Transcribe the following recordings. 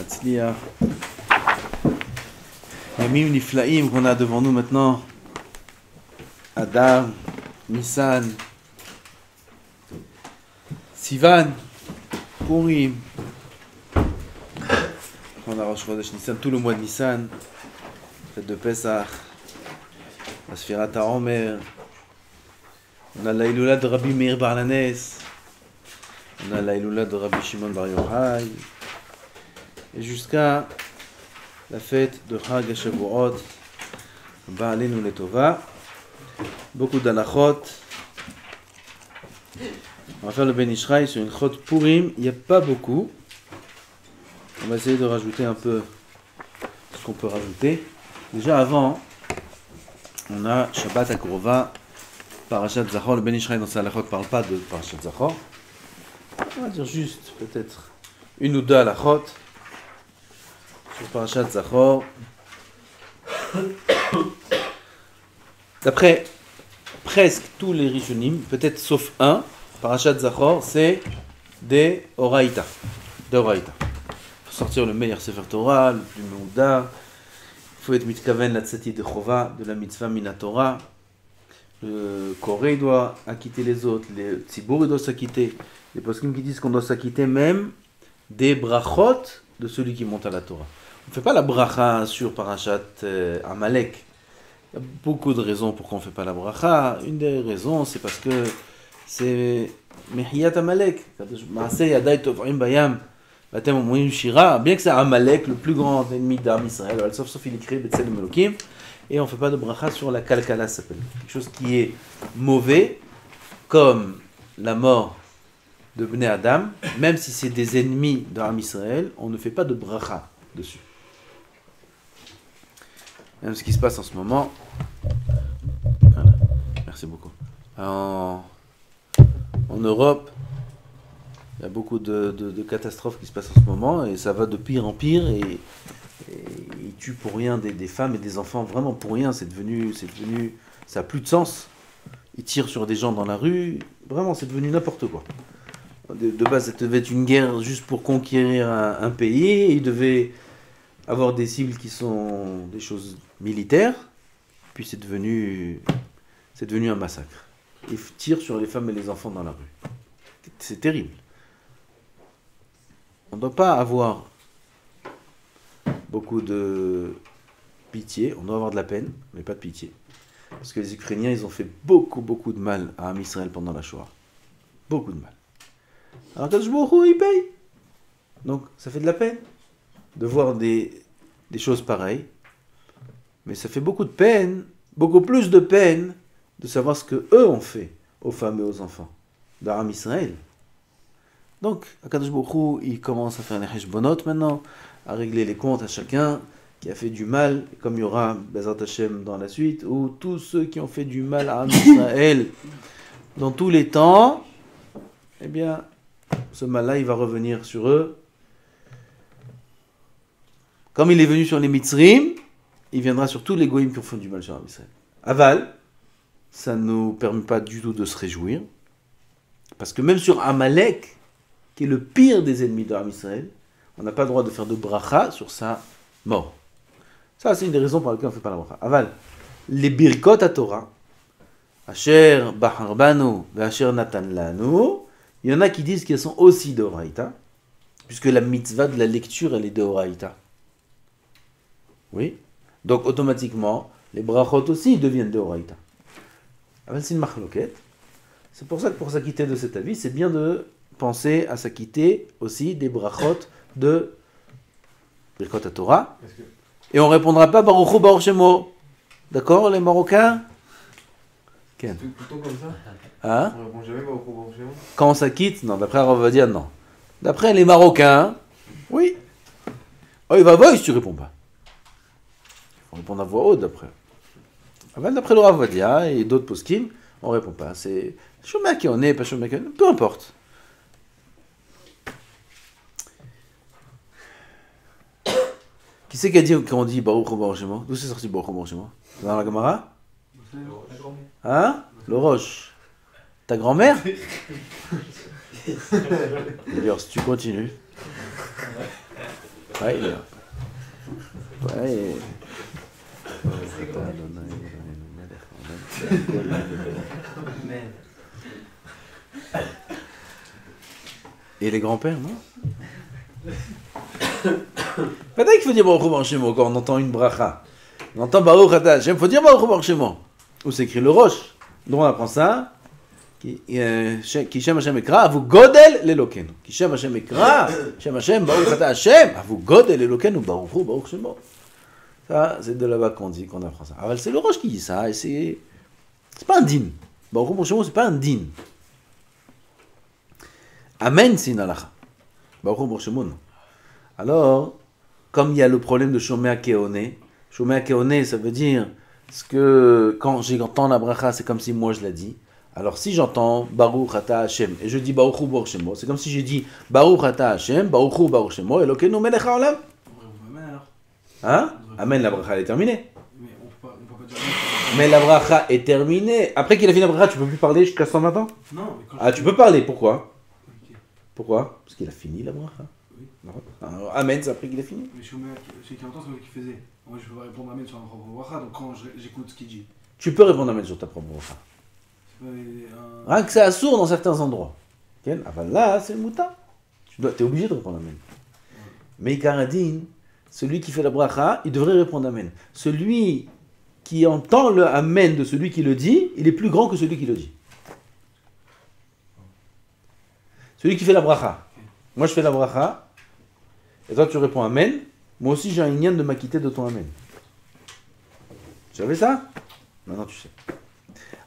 Matzliach. Yamim Niflaim qu'on a devant nous maintenant. Adar, Nissan, Sivan, Purim. On a Rosh Chodesh Nissan, tout le mois de Nissan. Fête de Pesach, la Sfirat HaOmer. On a la Iloula de Rabbi Meir Bar Lanes. On a la Iloula de Rabbi Shimon Bar Yochai. Et jusqu'à la fête de Chag HaShavuot, Ba'alenu Letova. Beaucoup d'alachot. On va faire le Ben Ishraï sur une chot Purim. Il n'y a pas beaucoup. On va essayer de rajouter un peu ce qu'on peut rajouter. Déjà avant, on a Shabbat Akrova, Parashat Zachor. Le Ben Ishraï dans sa alachot ne parle pas de Parashat Zachor. On va dire juste peut-être une ou deux alachot sur Parashat Zachor. D'après presque tous les Rishonim, peut-être sauf un, Parashat Zachor, c'est des Oraïta. Il faut sortir le meilleur Sefer Torah, le plus Mouda. Il faut être mitkaven la tzati de Chova, de la mitzvah minatora. Le Koré doit acquitter les autres, le Tzibour doit s'acquitter. Les poskim qui disent qu'on doit s'acquitter même des brachot de celui qui monte à la Torah. On ne fait pas la bracha sur Parashat Amalek. Il y a beaucoup de raisons pourquoi on ne fait pas la bracha. Une des raisons, c'est parce que c'est Mehiyat Amalek. Maaseh Yaday Tovrim Bayam. Batem Omoim Shira. Bien que c'est Amalek, le plus grand ennemi d'Am Israël. Sauf il écrit Betselem Elokim. Et on ne fait pas de bracha sur la Kalkala, ça s'appelle. Quelque chose qui est mauvais, comme la mort de Bnei Adam. Même si c'est des ennemis d'Am Israël, on ne fait pas de bracha dessus. Même ce qui se passe en ce moment. Voilà. Merci beaucoup. En Europe, il y a beaucoup de catastrophes qui se passent en ce moment et ça va de pire en pire et ils tuent pour rien des femmes et des enfants, vraiment pour rien. C'est devenu, ça n'a plus de sens. Ils tirent sur des gens dans la rue, vraiment c'est devenu n'importe quoi. De base, ça devait être une guerre juste pour conquérir un pays et ils devaient avoir des cibles qui sont des choses militaires, puis c'est devenu un massacre. Ils tirent sur les femmes et les enfants dans la rue. C'est terrible. On ne doit pas avoir beaucoup de pitié, on doit avoir de la peine, mais pas de pitié. Parce que les Ukrainiens, ils ont fait beaucoup de mal à Am Israël pendant la Shoah. Beaucoup de mal. Alors Kadosh Baruch Hu, il paye. Donc ça fait de la peine de voir des choses pareilles. Mais ça fait beaucoup de peine, beaucoup plus de peine, de savoir ce que eux ont fait aux femmes et aux enfants d'Am Israël. Donc, Akadosh Baruch Hu, il commence à faire les Heshbonot maintenant, à régler les comptes à chacun qui a fait du mal, comme il y aura Bezrat Hashem dans la suite, où tous ceux qui ont fait du mal à Am Israël dans tous les temps, eh bien, ce mal-là, il va revenir sur eux. Comme il est venu sur les Mitzrim, il viendra sur tous les goïms qui ont fait du mal sur Am Israël. Aval, ça ne nous permet pas du tout de se réjouir, parce que même sur Amalek, qui est le pire des ennemis d'Am Israël, on n'a pas le droit de faire de bracha sur sa mort. Ça, c'est une des raisons pour lesquelles on ne fait pas la bracha. Aval, les birkot à Torah, Asher Baharbanu, Asher Natan Lanu, il y en a qui disent qu'elles sont aussi d'Oraïta, puisque la mitzvah de la lecture, elle est d'Oraïta. Oui. Donc, automatiquement, les brachot aussi deviennent d'Oraïta. Aval, c'est une machloket. C'est pour ça que pour s'acquitter de cet avis, c'est bien de penser à s'acquitter aussi des brachot de Birkot HaTorah. Et on ne répondra pas Baruch Hu Baruch Shemo. D'accord, les Marocains? C'est plutôt comme ça. Hein? On répond jamais Baruch Hu Baruch Shemo. Quand on s'acquitte, non, d'après Rav Ovadia, non. D'après les Marocains, oui. Oh, il va voir si tu ne réponds pas. Il faut répondre à voix haute d'après. D'après le Rav Ovadia et d'autres poskim, on ne répond pas. C'est Shomer qui on est, pas Shomer qui on est, peu importe. Qui c'est qui a dit qu'on dit Baruch Hu Baruch Shemo? D'où c'est sorti Baruch Hu Baruch Shemo? Dans la Gemara? Hein? Le Roche. Ta grand-mère? D'ailleurs, si tu continues. Ouais, ouais. Et les grands-pères, non? Peut-être qu'il faut dire Baruch Hu Baruch Shemo quand on entend une bracha. On entend Baruch Ata Hashem, il faut dire Baruch Hu Baruch Shemo. Où c'est écrit le Roche. Donc on apprend ça. Ki Shem Hashem Ekra, Avu Godel Lelokenu. Ki Shem Hashem Ekra, Shem Hashem, Baruch Ata Hashem, Avu Godel Lelokenu, Baruch Hu Baruch Shemo. Ça, c'est de là-bas qu'on dit, qu'on apprend ça. Alors c'est le Roche qui dit ça, et c'est pas un din. Baruch Hu Baruch Shemo, c'est pas un din. Amen, c'est une halakha. Baruch Hu Baruch Shemo, non. Alors, comme il y a le problème de Shomea Keone, ça veut dire que quand j'entends la bracha, c'est comme si moi je l'ai dit. Alors si j'entends Baruch Ata Hashem et je dis Baruch Hu Baruch Shemo, c'est comme si j'ai dit Baruch Ata Hashem, Baruch Hu Baruch Shemo, Elokeinu melech haolam. Hein? Amen, la bracha elle est terminée. Mais on peut pas dire. Mais la bracha est terminée. Après qu'il a fini la bracha, tu peux plus parler jusqu'à ce matin? Non, mais quand Ah, tu peux parler, pourquoi? Ok. Pourquoi? Parce qu'il a fini la bracha. Oui. Alors, Amen, c'est après qu'il a fini. Mais celui qui entend, c'est moi qui faisait. Moi, je peux pas répondre Amen sur ma propre bracha, donc quand j'écoute ce qu'il dit. Tu peux répondre Amen sur ta propre bracha. C'est pas Rien que c'est assourd dans certains endroits. Okay? Ah ben là, c'est le mouta. Tu es obligé de répondre Amen. Mais Karadine, celui qui fait la bracha, il devrait répondre Amen. Celui qui entend le Amen de celui qui le dit, il est plus grand que celui qui le dit. Celui qui fait la bracha. Moi, je fais la bracha, et toi, tu réponds Amen. Moi aussi, j'ai un ignan de m'acquitter de ton Amen. Tu savais ça? Maintenant, tu sais.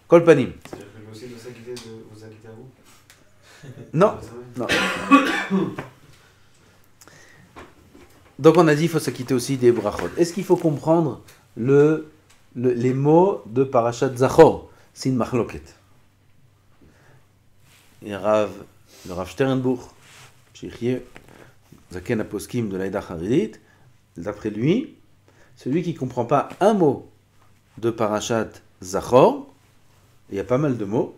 Kol panim. C'est-à-dire que je vais aussi vous acquitter à vous? Non, non. Donc on a dit qu'il faut s'acquitter aussi des brachot. Est-ce qu'il faut comprendre les mots de Parashat Zachor? C'est une machloket. Et le Rav Sternbuch, Sheikhie, Zaken Aposkim de l'Aïda Haridit, d'après lui, celui qui ne comprend pas un mot de Parashat Zachor, il y a pas mal de mots,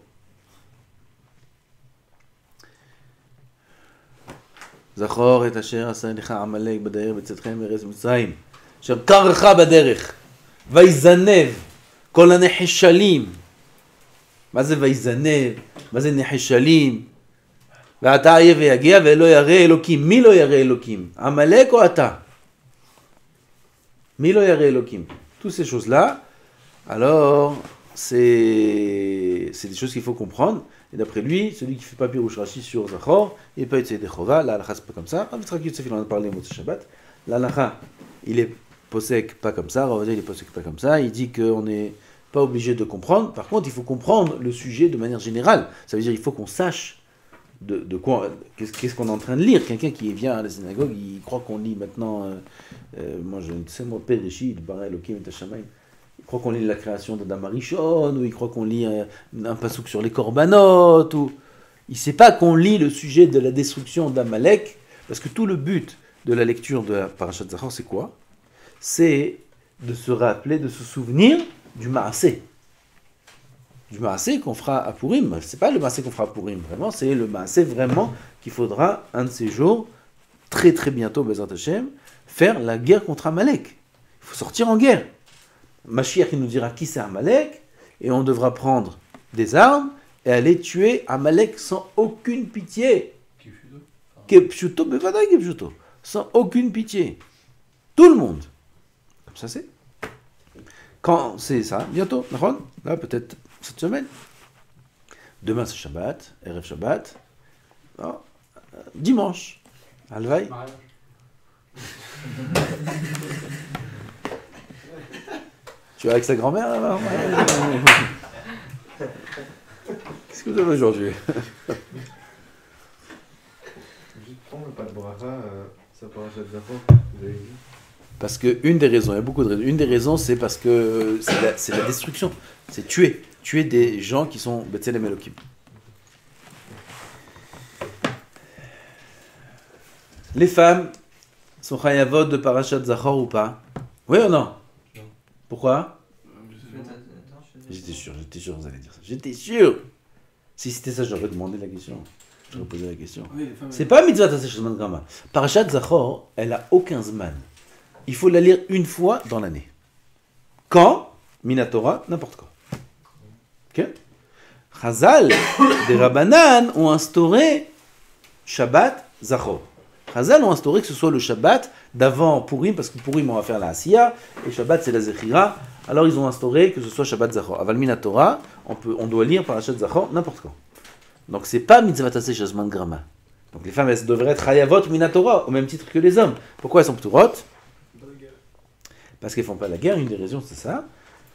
זכור את אשר עשה לך עמלק בדרך בצאתכם מארץ מצרים, אשר קרך בדרך, ויזנב כל הנחשלים. מה זה ויזנב? מה זה נחשלים? ואתה איה ויגיע ולא ירא אלוקים. מי לא ירא אלוקים? עמלק או אתה? מי לא ירא אלוקים? Toutes ces choses-là, alors, c'est des choses qu'il faut comprendre. Et d'après lui, celui qui fait pas Pirush Rashi sur Zachor, il peut être des Chova. La halakha c'est pas comme ça. Rav Yitzchak Yosef il en a parlé au Motzei Shabbat. La halakha il est posek pas comme ça. Rav Yitzchak il est posek pas comme ça. Il dit qu'on n'est pas obligé de comprendre. Par contre, il faut comprendre le sujet de manière générale. Ça veut dire il faut qu'on sache de quoi, qu'est-ce qu'on est en train de lire. Quelqu'un qui vient à la synagogue, il croit qu'on lit maintenant. Moi, je ne sais pas, Bereshit, Bara Elokim et Hashamayim. Il croit qu'on lit la création d'Adam Arishon, ou il croit qu'on lit un pasouk sur les korbanot, ou il ne sait pas qu'on lit le sujet de la destruction d'Amalek, parce que tout le but de la lecture de la Parashat Zachor, c'est quoi? C'est de se rappeler, de se souvenir du Maasé. Du Maasé qu'on fera à Purim. C'est pas le Maasé qu'on fera à Purim, vraiment, c'est le Maasé vraiment qu'il faudra, un de ces jours, très très bientôt, Bezrat Hashem, faire la guerre contre Amalek. Il faut sortir en guerre. Mashiach il nous dira qui c'est Amalek, et on devra prendre des armes et aller tuer Amalek sans aucune pitié. Kepshuto, bevadai kepshuto. Sans aucune pitié. Tout le monde. Comme ça c'est. Quand c'est ça, bientôt, là peut-être cette semaine. Demain c'est Shabbat, Erev Shabbat. Non, dimanche, Halvaï. Tu vas avec sa grand-mère là-bas? Qu'est-ce que vous avez aujourd'hui? Juste prendre pas de bracha, ça Parashat Zachor, vous avez dit? Parce que une des raisons, il y a beaucoup de raisons. Une des raisons, c'est parce que c'est la destruction. C'est tuer des gens qui sont Betzelem Elokim. Les femmes sont chayavot de Parashat Zachor ou pas? Oui ou non? Pourquoi? J'étais sûr que vous allez dire ça. J'étais sûr. Si c'était ça, j'aurais demandé la question. Je te posé la question. Oui, les femmes, C'est pas mitzvah taseh shazman grama. Parashat Zachor, elle a aucun zman. Il faut la lire une fois dans l'année. Quand? Minatora, n'importe quand. Ok? Chazal, des Rabbanan ont instauré Shabbat Zachor. Chazal ont instauré que ce soit le Shabbat d'avant Purim, parce que Purim on va faire la Asiya, et Shabbat c'est la Zechira. Alors ils ont instauré que ce soit Shabbat Zachor. Aval Minatora, on doit lire Parashat Zachor n'importe quand. Donc c'est pas mitzvah taseh shazman grama. Donc les femmes elles devraient être hayavot minatora au même titre que les hommes. Pourquoi elles sont pturot? Parce qu'elles font pas la guerre. Une des raisons c'est ça.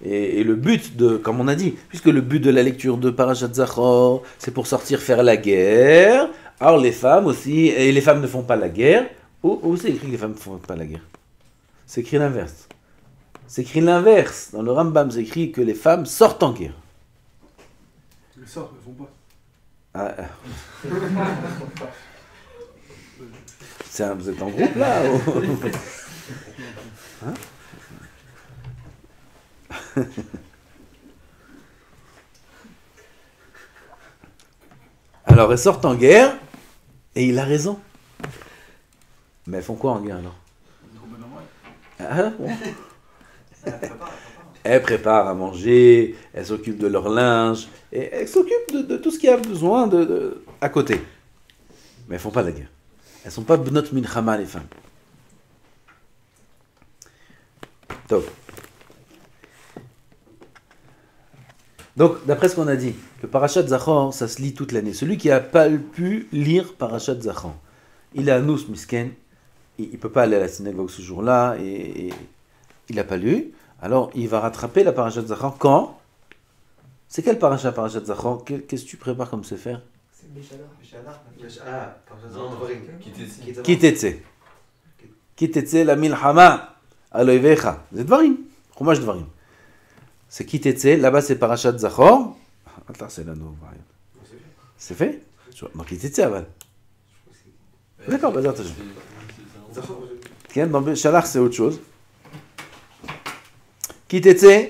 Et le but de, comme on a dit, puisque le but de la lecture de Parashat Zachor c'est pour sortir faire la guerre. Alors les femmes aussi, et les femmes ne font pas la guerre. Où c'est écrit que les femmes ne font pas la guerre? C'est écrit l'inverse. C'est écrit l'inverse. Dans le Rambam c'est écrit que les femmes sortent en guerre. Les sortent, mais font pas. Vous êtes en groupe là hein? Alors elles sortent en guerre et il a raison. Mais elles font quoi en guerre alors? Bon. Elles préparent à manger, elles s'occupent de leur linge, et elles s'occupent de tout ce qu'il y a besoin à côté. Mais elles ne font pas la guerre. Elles ne sont pas bnot minchama, les femmes. Top. Donc, d'après ce qu'on a dit, le Parashat Zachor, ça se lit toute l'année. Celui qui n'a pas pu lire Parashat Zachor, il est à nous, misken, il ne peut pas aller à la synagogue ce jour-là, et il n'a pas lu. Alors, il va rattraper la Parashat Zachor quand? C'est quel Parashat Zachor? Qu'est-ce que tu prépares comme sefer? C'est Mishala. Kitetse. Kitetse la milchama aloivecha. C'est Dvarim. Chumash Dvarim. C'est Kitetse. Là-bas, c'est Parashat Zachor. Attends, c'est là, nous. C'est fait? Non, Kitetse, aval. D'accord, bah, attends. Dans Shalach, c'est autre chose. Kitetse,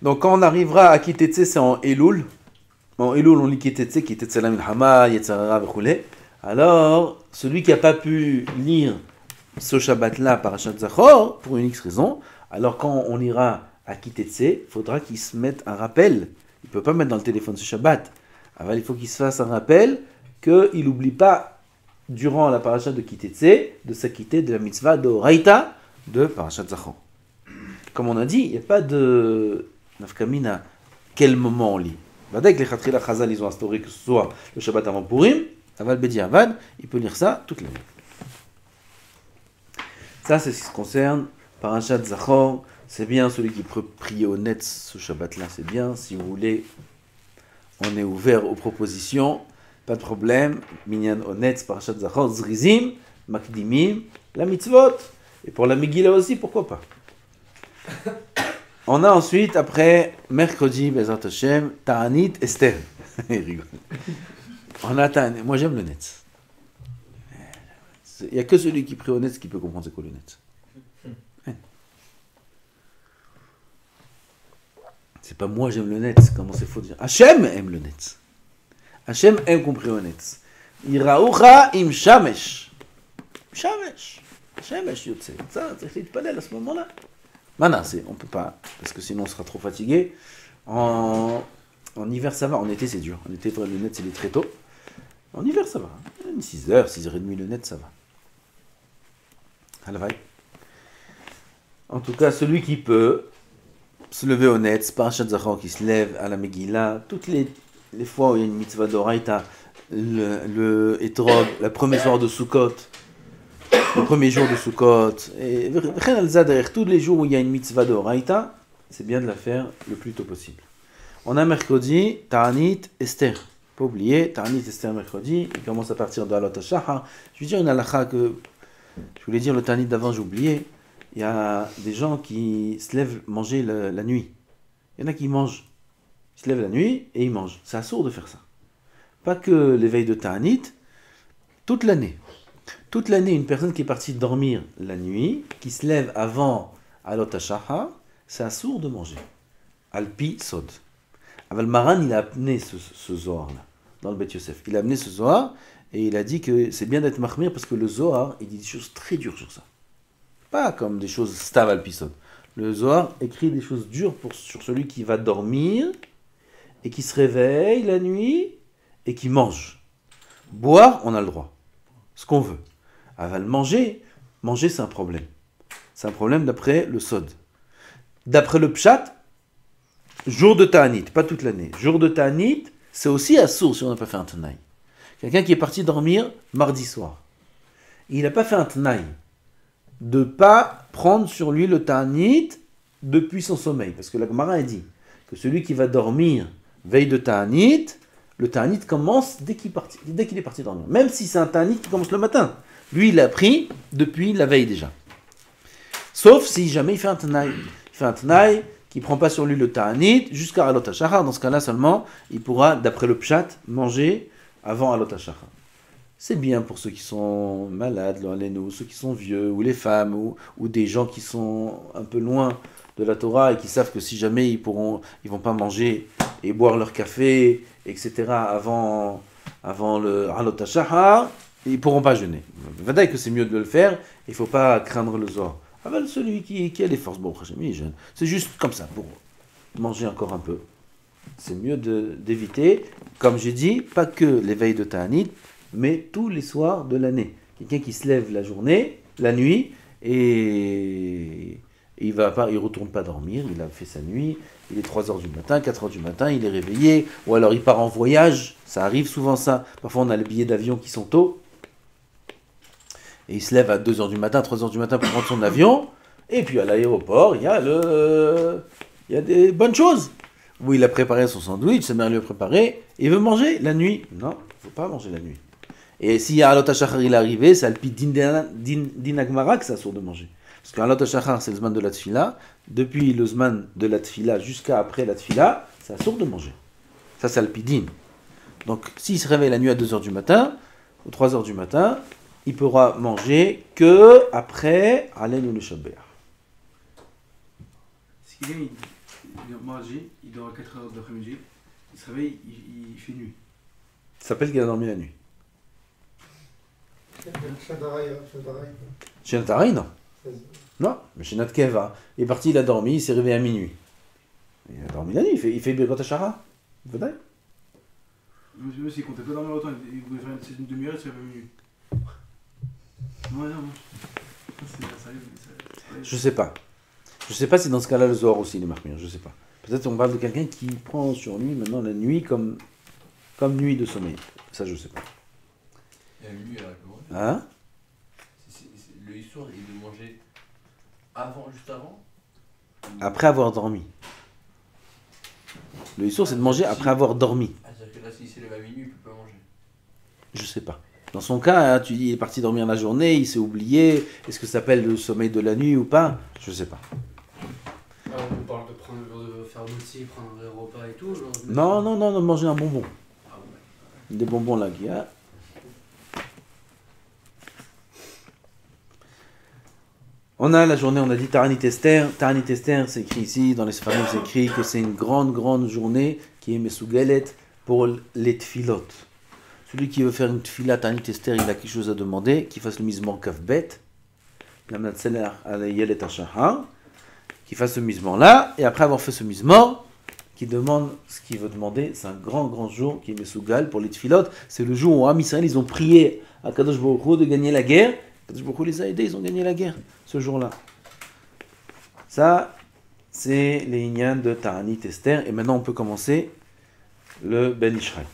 donc quand on arrivera à Kitetse, c'est en Elul. En Elul, on lit Kitetse, Kitetse la milchama, Yetzirara, v'choulé. Alors, celui qui n'a pas pu lire ce Shabbat-là, Parashat Zachor, pour une X raison, alors quand on ira à Kitetse, il faudra qu'il se mette un rappel. Il ne peut pas mettre dans le téléphone ce Shabbat. Alors, il faut qu'il se fasse un rappel qu'il n'oublie pas, durant la Parashat de Kitetse, de s'acquitter de la mitzvah de Raïta de Parashat Zachor. Comme on a dit, il n'y a pas de nafkamina quel moment on lit. Dès que les Khatrila Chazal, ils ont instauré que ce soit le Shabbat avant Purim, Aval Bedi Avad, il peut lire ça toute l'année. Ça, c'est ce qui se concerne Parashat Zachor. C'est bien celui qui peut prier au net ce Shabbat-là, c'est bien. Si vous voulez, on est ouvert aux propositions, pas de problème. Minyan Onetz, Parashat Zachor, Zrizim, Makdimim, la mitzvot. Et pour la Megillah aussi, pourquoi pas. On a ensuite, après, mercredi, Bezrat Hashem, Ta'anit Esther. Il rigole. On a Ta'anit. Moi, j'aime le net. Il n'y a que celui qui prie au net qui peut comprendre c'est quoi le net. C'est pas moi j'aime le net, comment c'est faux de dire. Hachem aime le net. Hachem aime qu'on prie au net. Iraoucha im shamesh. Shamesh. Shamesh yotze. Ça, c'est fait de palais à ce moment-là. Maintenant, on peut pas, parce que sinon on sera trop fatigué. En hiver, ça va. En été, c'est dur. En été, le net, c'est très tôt. En hiver, ça va. 6h, 6h30, le net, ça va. Halavai. En tout cas, celui qui peut se lever au net, Parashat Zachor qui se lève à la Megillah, toutes les fois où il y a une mitzvah d'Oraita, le Etrog, le premier soir de Sukkot, le premier jour de Sukkot, et tous les jours où il y a une mitzvah d'Oraita, c'est bien de la faire le plus tôt possible. On a mercredi, Ta'anit Esther. Pas oublier, Ta'anit Esther mercredi, il commence à partir de Alot HaShachar. Je vais dire une halakha que je voulais dire le Ta'anit d'avant, j'ai oublié. Il y a des gens qui se lèvent manger la nuit. Il y en a qui mangent. Ils se lèvent la nuit et ils mangent. C'est assourd de faire ça. Pas que l'éveil de Ta'anit, toute l'année. Toute l'année, une personne qui est partie dormir la nuit, qui se lève avant Alot HaShachar, c'est assourd de manger. Alpi Sod. Aval Maran, il a amené ce Zohar-là. dans le Beth Yosef. Il a amené ce Zohar et il a dit que c'est bien d'être mahmir parce que le Zohar, il dit des choses très dures sur ça. Pas comme des choses stav al pisod. Le Zohar écrit des choses dures sur celui qui va dormir et qui se réveille la nuit et qui mange. Boire, on a le droit. Ce qu'on veut. Aval, manger c'est un problème. C'est un problème d'après le Sod. D'après le Pshat, jour de Ta'anit, pas toute l'année. Jour de Ta'anit, c'est aussi assourd si on n'a pas fait un Tanaï. Quelqu'un qui est parti dormir mardi soir. Il n'a pas fait un Tanaï. De ne pas prendre sur lui le Ta'anit depuis son sommeil. Parce que la Gemara a dit que celui qui va dormir veille de Ta'anit, le Ta'anit commence dès qu'il est parti dormir. Même si c'est un Ta'anit qui commence le matin. Lui, il l'a pris depuis la veille déjà. Sauf si jamais il fait un Tanaï. Il fait un Tanaï qui ne prend pas sur lui le Ta'anit jusqu'à Alot HaShachar. Dans ce cas-là seulement, il pourra, d'après le Pshat, manger avant Alot HaShachar. C'est bien pour ceux qui sont malades, ceux qui sont vieux, ou les femmes, ou des gens qui sont un peu loin de la Torah et qui savent que si jamais ils vont pas manger et boire leur café, etc. avant le Alot HaShachar, ils ne pourront pas jeûner. Vadaï que c'est mieux de le faire, il ne faut pas craindre le Zohar. Avec celui qui a les forces, bon, il jeûne. C'est juste comme ça, pour manger encore un peu. C'est mieux d'éviter, comme j'ai dit, pas que les veilles de Ta'anit, mais tous les soirs de l'année. Quelqu'un qui se lève la journée, la nuit, et il retourne pas dormir, il a fait sa nuit, il est 3h du matin, 4h du matin, il est réveillé, ou alors il part en voyage, ça arrive souvent ça. Parfois on a les billets d'avion qui sont tôt, et il se lève à 2h du matin, 3h du matin pour prendre son avion, et puis à l'aéroport, il y a des bonnes choses. Où il a préparé son sandwich, sa mère lui a préparé, et il veut manger la nuit. Non, il ne faut pas manger la nuit. Et si Alot HaShachar il est arrivé, c'est Alpi Din Agmara que ça sourd de manger. Parce qu'Alot HaShachar c'est le Zman de la Tfila, depuis le Zman de la Tfila jusqu'à après la Tfila, ça sourd de manger. Ça c'est Alpi Din. Donc s'il se réveille la nuit à 2h du matin, ou 3h du matin, il pourra manger que après Alen le Shabbat. Si quelqu'un il mange, il dort à 4h de l'après-midi, il se réveille, il fait nuit. Ça s'appelle qu'il a dormi la nuit. Chez Nataraï, non. Non, mais chez Natkeva, il est parti, il a dormi, il s'est réveillé à minuit. Il a dormi la nuit, il fait Birkat HaShachar. Peut-être. Monsieur, s'il comptait pas dormir autant, il voulait faire une demi-heure, il se réveille à minuit. Ouais, non. Je sais pas. Je sais pas si dans ce cas-là le Zohar aussi il est marmire, je sais pas. Peut-être on parle de quelqu'un qui prend sur lui maintenant la nuit comme nuit de sommeil. Ça je sais pas. Et la nuit, alors, Hein? Le histoire est de manger juste avant. Après avoir dormi. Le histoire c'est de manger après avoir dormi. Ah, c'est-à-dire que là, s'il s'est levé à minuit, il peut pas manger. Je sais pas. Dans son cas, hein, tu dis il est parti dormir la journée, il s'est oublié. Est-ce que ça s'appelle le sommeil de la nuit ou pas? Je sais pas. On parle de faire moti, prendre un vrai repas et tout. Genre, Non, de manger un bonbon. Ah ouais. Des bonbons là qu'il y a. On a la journée, on a dit Ta'anit Esther. Ta'anit Esther, c'est écrit ici, dans les Sfarim, c'est écrit que c'est une grande journée qui est Mesugalet pour les tfilot. Celui qui veut faire une tfila Ta'anit Esther, il a quelque chose à demander, qu'il fasse le mismor kafbet, la Tseler Yelet HaShachar, qu'il fasse ce mismor-là, et après avoir fait ce mismor, qui demande ce qu'il veut demander, c'est un grand jour qui est Mesugal pour les tfilot. C'est le jour où Am Israël, ils ont prié à Kadosh Baruch Hu de gagner la guerre. Kadosh Baruch Hu les a aidés, ils ont gagné la guerre ce jour-là. Ça, c'est les Inyan de Ta'anit Esther. Et maintenant, on peut commencer le Ben Ishraï.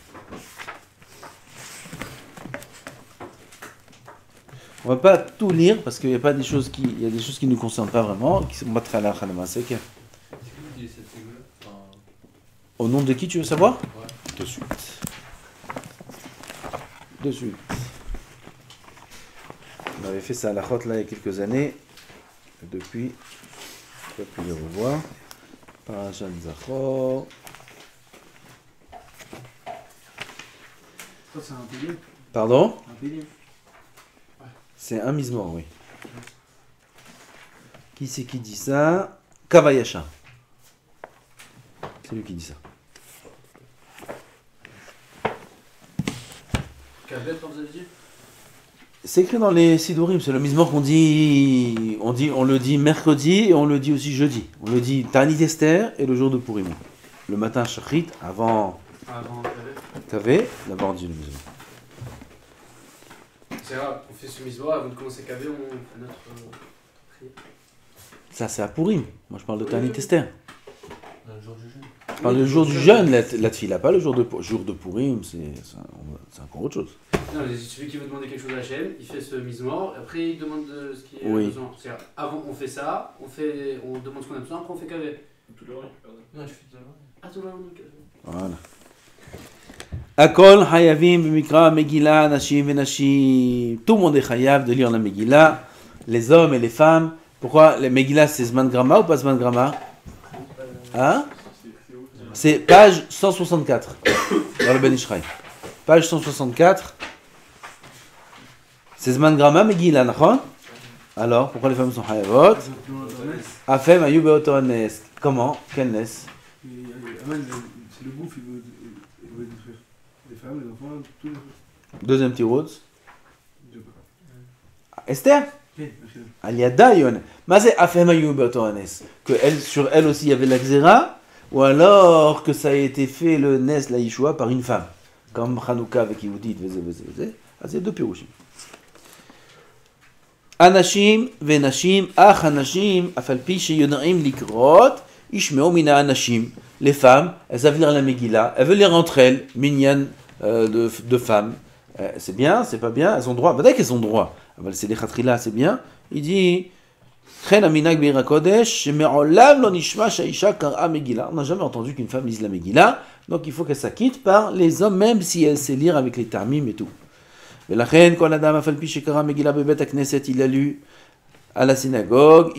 On va pas tout lire parce qu'il y a des choses qui ne nous concernent pas vraiment, qui sont pas très à la Khalamassek. Au nom de qui tu veux savoir? Ouais. De suite. On avait fait ça à la Chot là il y a quelques années. Et depuis, je peux plus les revoir. Parashat Zachor. Ça, c'est un pilier. Pardon? Un pilier. C'est un mismor, oui. Qui c'est qui dit ça? Kavayasha. C'est lui qui dit ça. Kabet, quand vous avez dit? C'est écrit dans les Sidurim, c'est le Mizmor qu'on dit, on le dit mercredi et on le dit aussi jeudi. On le dit Ta'anit Esther et le jour de Purim. Le matin Shachrit, avant Avant Kabet. Kavé, d'abord on dit le Mizmor. C'est grave, on fait ce misbah, avant de commencer Kabet, on fait notre prière. Ça c'est à Purim. Moi je parle de Ta'anit Esther. Le jour du jeûne. Je parle du jour du jeûne, la tefila, pas le jour de Purim, c'est encore autre chose. Non, mais celui qui veut demander quelque chose à Hachem, il fait ce mise-mort, et après il demande ce qu'il a Oui. besoin. C'est-à-dire, avant on fait ça, on demande ce qu'on a besoin, après on fait Kabet. Tout le monde, pardon. Non, tu fais tout à l'heure. Ah, tout le monde, ok. Voilà. Akol Hayavim Bimikra Megillah Nashim Venashim. Tout le monde est Hayav de lire la Megillah, les hommes et les femmes. Pourquoi les Megillah c'est Zman Grama ou pas Zman Grama? Hein? C'est page 164 dans le Ben Ishraï. Page 164. C'est Zman Grama Megillah, nachon? Alors, pourquoi les femmes sont Hayavot? Afem Ayu Beoto Nes. Comment? Quel Nes? Aman, c'est le bouffe, il veut détruire. Les femmes, les enfants, tout. Deuxième petit rose. Je sais pas. Esther? Ok, merci. Aliada Yon. Mais c'est Afem Ayu Beoto Nes. Que elle, sur elle aussi il y avait la Xéra, ou alors que ça a été fait le Nes, la Yeshua, par une femme. Comme Hanouka avec Yehudit, ah, c'est deux pirouchim. Anashim, Venashim, Ach Anashim, Afalpi, Sheyonaim, Likrot, Ishmeo Mina Anashim. Les femmes, elles savent lire la Megillah, elles veulent lire entre elles, minyan de femmes. C'est bien, c'est pas bien, elles ont droit. Peut-être qu'elles ont droit. C'est des khatrila, c'est bien. Il dit. On n'a jamais entendu qu'une femme lise la Megillah, donc il faut qu'elle s'acquitte par les hommes, même si elle sait lire avec les tarmim et tout. Il a lu à la synagogue,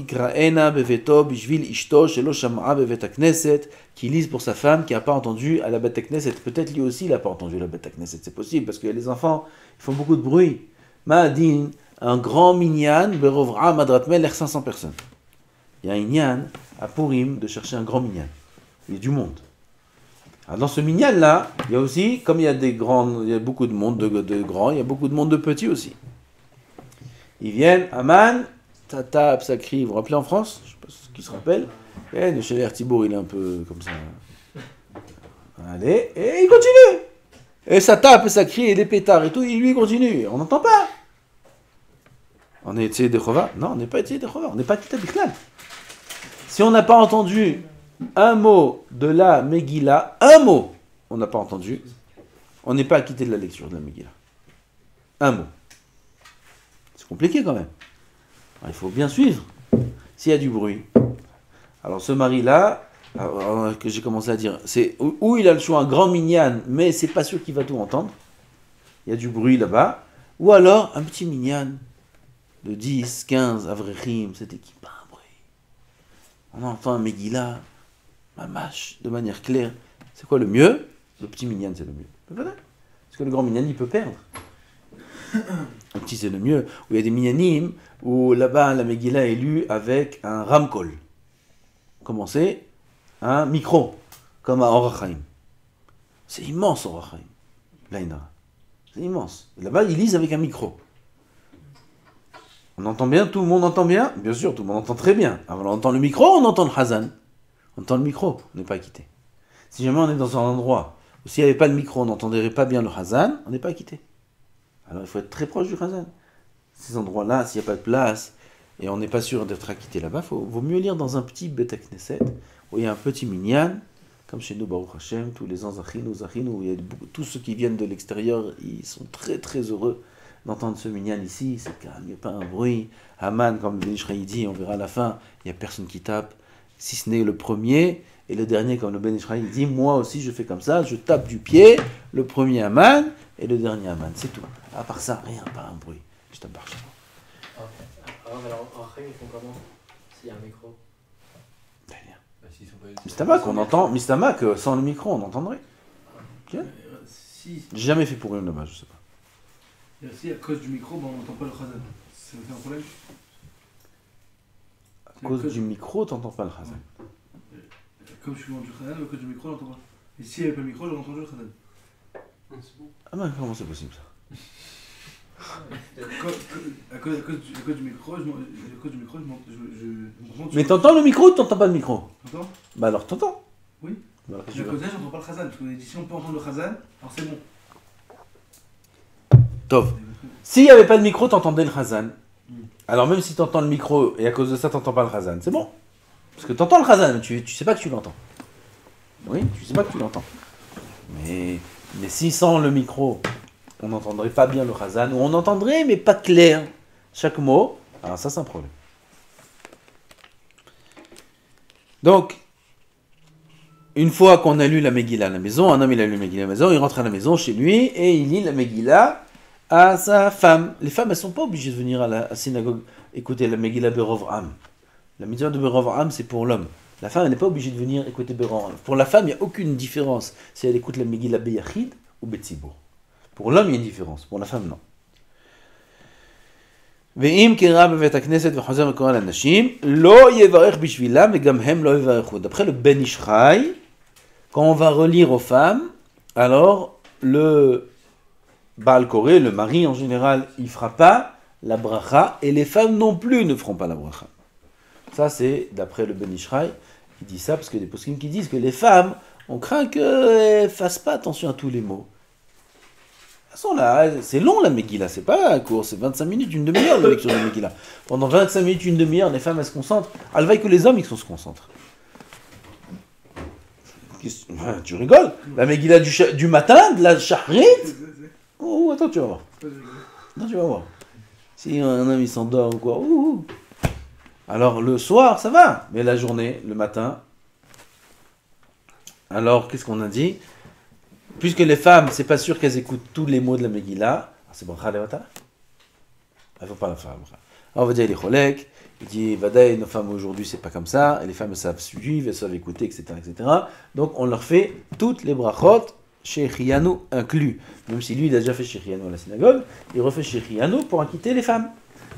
qui lise pour sa femme qui n'a pas entendu à la Bet Knesset. Peut-être lui aussi il n'a pas entendu à la Bet Knesset, c'est possible, parce que les enfants ils font beaucoup de bruit. Ma'adin, un grand minyan, Berovra Madrat Melech, 500 personnes. Il y a un minyan à Purim de chercher un grand minyan. Il y a du monde. Alors dans ce minyan là, il y a aussi, comme il y a des grands, il y a beaucoup de monde de grands, il y a beaucoup de monde de petits aussi. Ils viennent, Aman, ça tape, ça crie. Vous vous rappelez en France? Je ne sais pas ce qui se rappelle. Et le Chéler Thibault, il est un peu comme ça. Allez, et il continue. Et ça tape, et ça crie, et des pétards et tout, et lui il continue. On n'entend pas. On est Tzé de Chova? Non, on n'est pas Tzé de Chova, on n'est pas Tita Bichlal. Si on n'a pas entendu un mot de la Megillah, un mot, on n'a pas entendu, on n'est pas acquitté de la lecture de la Megillah. Un mot. C'est compliqué quand même. Alors, il faut bien suivre. S'il y a du bruit. Alors ce mari-là, que j'ai commencé à dire, c'est où il a le choix, un grand minyan, mais c'est pas sûr qu'il va tout entendre. Il y a du bruit là-bas. Ou alors un petit minyan de 10, 15 avrechim, c'était qui pas un bruit. On entend un Megillah, mamash, de manière claire. C'est quoi le mieux? Le petit minyan, c'est le mieux. Parce que le grand minyan, il peut perdre. Un petit, c'est le mieux. Où il y a des minyanim, où là-bas, la Megillah est lue avec un ramkol. Comment c'est? Un micro, comme à Or HaChaim. C'est immense, Or HaChaim. L'Aïna. C'est immense. Et là-bas, ils lisent avec un micro. On entend bien, tout le monde entend bien? Bien sûr, tout le monde entend très bien. Alors, on entend le micro, on entend le Hazan. On entend le micro, on n'est pas acquitté. Si jamais on est dans un endroit où s'il n'y avait pas de micro, on n'entendrait pas bien le Hazan, on n'est pas acquitté. Alors il faut être très proche du Hazan. Ces endroits-là, s'il n'y a pas de place, et on n'est pas sûr d'être acquitté là-bas, vaut mieux lire dans un petit Bet Knesset, où il y a un petit minyan, comme chez nous, Baruch Hashem, tous les ans, Zachinu, où il y a tous ceux qui viennent de l'extérieur, ils sont très très heureux d'entendre ce minyan ici, c'est calme, il n'y a pas un bruit. Haman, comme le Ben Ishraï dit, on verra à la fin, il n'y a personne qui tape, si ce n'est le premier, et le dernier, comme le Ben Ishraï dit, moi aussi je fais comme ça, je tape du pied, le premier Haman, et le dernier Haman, c'est tout. À part ça, rien, pas un bruit. Je tape par chez moi. Alors, en Rahim, ils font comment? S'il y a un micro? Mistamak, on entend, Mistamak, sans le micro, on entendrait. Okay. Si, J'ai jamais fait pour une là-bas, je sais pas. et aussi à cause du micro, on n'entend pas le Khazan. C'est un problème? À cause du micro, t'entends pas le Khazan. Comme je suis loin du Khazan, à cause du micro, on n'entend pas. Et s'il n'y avait pas le micro, j'aurais entendu le Khazan. Ah, c'est bon. Ah ben, comment c'est possible ça? À cause du micro, je monte. Mais t'entends le micro ou t'entends pas le micro? T'entends? Bah alors t'entends. Oui. Bah, alors, qu'est-ce Mais que à tu cause de ça, j'entends pas le Khazan. Parce qu'on a dit si on peut entendre le Khazan, alors c'est bon. veux Tov. S'il n'y avait pas de micro, t'entendais le Khazan. Alors même si t'entends le micro et à cause de ça t'entends pas le Khazan, c'est bon. Parce que t'entends le Khazan, mais tu sais pas que tu l'entends. Oui, tu sais pas que tu l'entends. Mais si sans le micro, on n'entendrait pas bien le Khazan, ou on entendrait mais pas clair chaque mot, alors ça c'est un problème. Donc, une fois qu'on a lu la Megillah à la maison, un homme il a lu la Megillah à la maison, il rentre à la maison chez lui et il lit la Megillah à sa femme. Les femmes, elles sont pas obligées de venir à la synagogue écouter la Megillah Berov Am. La mitzvah de Berov Am, c'est pour l'homme. La femme, elle n'est pas obligée de venir écouter Berov Am. Pour la femme, il n'y a aucune différence si elle écoute la Megillah Beyachid ou Betzibur. Pour l'homme, il y a une différence. Pour la femme, non. ואם קרא בבית הכנסת וחוזר וקורא לאנשים, לא יברך בשבילם וגם הם לא יברכו. D'après le Ben Ish Chai, quand on va relire aux femmes, alors le Baal Koré, le mari en général, il ne fera pas la bracha et les femmes non plus ne feront pas la bracha. Ça c'est d'après le Ben Ish Chai, il dit ça parce que des poskim qui disent que les femmes, on craint qu'elles ne fassent pas attention à tous les mots. Là, c'est long la Megillah, c'est pas court, c'est 25 minutes, une demi-heure de lecture de Megillah. Pendant 25 minutes, une demi-heure, les femmes elles se concentrent. Alvaï que les hommes ils se concentrent. Tu rigoles? La Megillah du matin, de la Shahrit? Oh, attends, tu vas voir. Attends, tu vas voir. Si un homme il s'endort ou quoi, alors le soir ça va, mais la journée, le matin. Alors qu'est-ce qu'on a dit? Puisque les femmes, c'est pas sûr qu'elles écoutent tous les mots de la Megillah, c'est bracha levata. Elles ne faut pas la faire. Alors on va dire les cholek, il dit Vadaï, nos femmes aujourd'hui c'est pas comme ça, et les femmes savent suivre, elles savent écouter, etc., etc. Donc on leur fait toutes les brachot, Shechianu inclus. Même si lui il a déjà fait Shechianu à la synagogue, il refait Shechianu pour acquitter les femmes.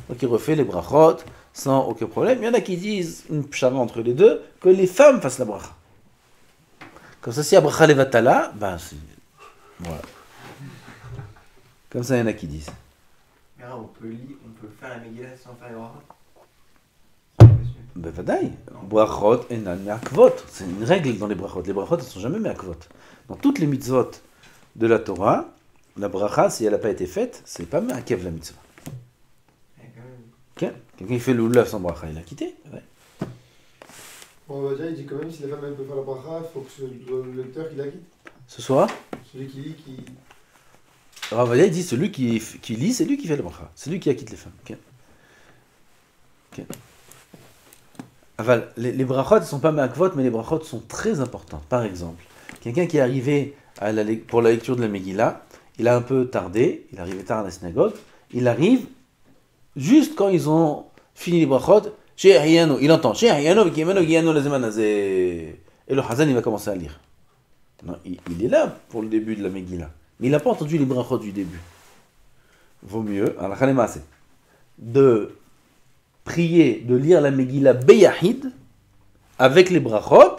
Donc il refait les brachot sans aucun problème. Il y en a qui disent, une pshara entre les deux, que les femmes fassent la bracha. Comme ça, si y a bracha levatala, ben c'est... Voilà. Comme ça, il y en a qui disent. Mais on peut faire la Megillah sans faire les brachot. Ben vadaï. Brachot enan me'akvot. C'est une règle dans les brachot. Les brachot, elles ne sont jamais me'akvot. Dans toutes les mitzvot de la Torah, la bracha, si elle n'a pas été faite, c'est pas me'akev la mitzvah. Okay. Quelqu'un qui fait le oulav sans bracha, il a quitté. Ouais. On va dire, il dit quand même si la femme elle peut faire la bracha, il faut que ce soit le lecteur qui la quitte. Ce soir, Celui qui lit, qui... Ravadia il dit celui qui lit, c'est lui qui fait le bracha. C'est lui qui acquitte les femmes. Okay. Okay. Aval, les brachot ne sont pas me'akvot, mais les brachot sont très importants. Par exemple, quelqu'un qui est arrivé pour la lecture de la Megillah, il a un peu tardé, il est arrivé tard à la synagogue, il arrive juste quand ils ont fini les brachot, il entend et le Hazan il va commencer à lire. Non, il est là pour le début de la Megillah, mais il n'a pas entendu les brachot du début. Vaut mieux, de prier, de lire la Megillah Beyahid avec les brachot,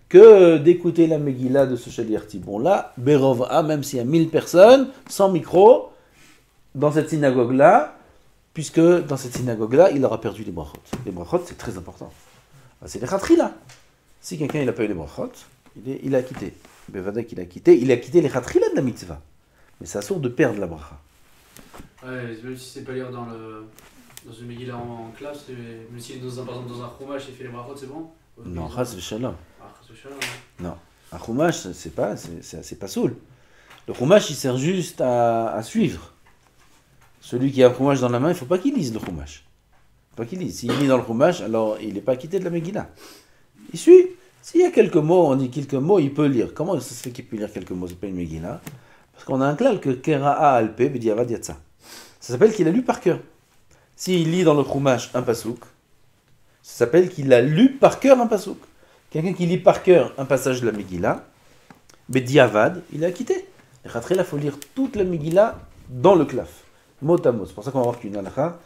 que d'écouter la Megillah de ce Shaliach Tibon là, Berova, même s'il y a 1000 personnes, sans micro, dans cette synagogue-là, puisque dans cette synagogue-là, il aura perdu les brachot. Les brachot, c'est très important. C'est les khatri là. Si quelqu'un il n'a pas eu les brachot, il a quitté. Bevada qu'il a quitté les khatri là de la mitzvah. Mais c'est assourd de perdre la bracha. Ouais, même si c'est pas lire dans une Megillah en classe, même si par exemple dans un chumash il fait les brachot, c'est bon? Non, chas v'shalom. Shalom. Non, un chumash, c'est pas soul. Le chumash, il sert juste à suivre. Celui qui a un chumash dans la main, il ne faut pas qu'il lise le chumash. Il faut pas qu'il lise. S'il lit dans le chumash, alors il n'est pas quitté de la Megillah. Il suit. S'il y a quelques mots, on dit quelques mots, il peut lire. Comment ça se fait qu'il peut lire quelques mots? C'est pas une Megillah. Parce qu'on a un klal que Kera'a alpe b'diavad yatsa. Ça s'appelle qu'il a lu par cœur. S'il lit dans le chumash un pasouk, ça s'appelle qu'il a lu par cœur un pasouk. Quelqu'un qui lit par cœur un passage de la Megillah, b'diavad, il est acquitté. Et après, il faut lire toute la Megillah dans le klaf. Mot à mot. C'est pour ça qu'on va voir qu'une halakha,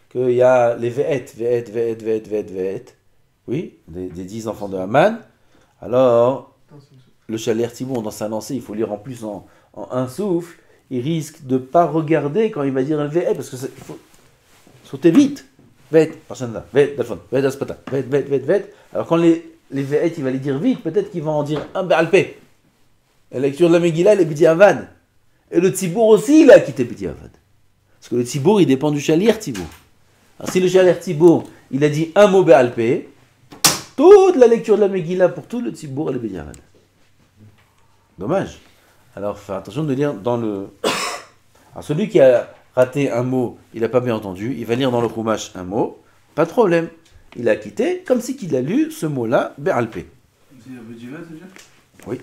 qu'il y a les ve'et. Oui, des 10 enfants de Haman. Alors, le Shaliach Tibon, dans sa lancée, il faut lire en plus en un souffle. il risque de ne pas regarder quand il va dire un VE, parce que il faut sauter vite. Vet, Parshanda, Vet, Dalfon, Vet, Aspata, Vet. Alors quand les Ve'et, il va les dire vite, peut-être qu'il va en dire un Be'alpé. La lecture de la Megillah, elle est B'diavad. Et le Tzibour aussi, il a quitté B'diavad. Parce que le Tzibour, il dépend du Shalir Tzibour. Alors si le Shalir Tzibour, il a dit un mot Be'alpé, toute la lecture de la Megillah pour tout le Tzibour, elle est B'diavad. Dommage. Alors, fais attention de lire dans le... Alors, celui qui a raté un mot, il n'a pas bien entendu, il va lire dans le Chumash un mot, pas de problème. Il a quitté comme si qu'il a lu ce mot-là, Be'alpé. C'est un peu du mal, déjà. Oui.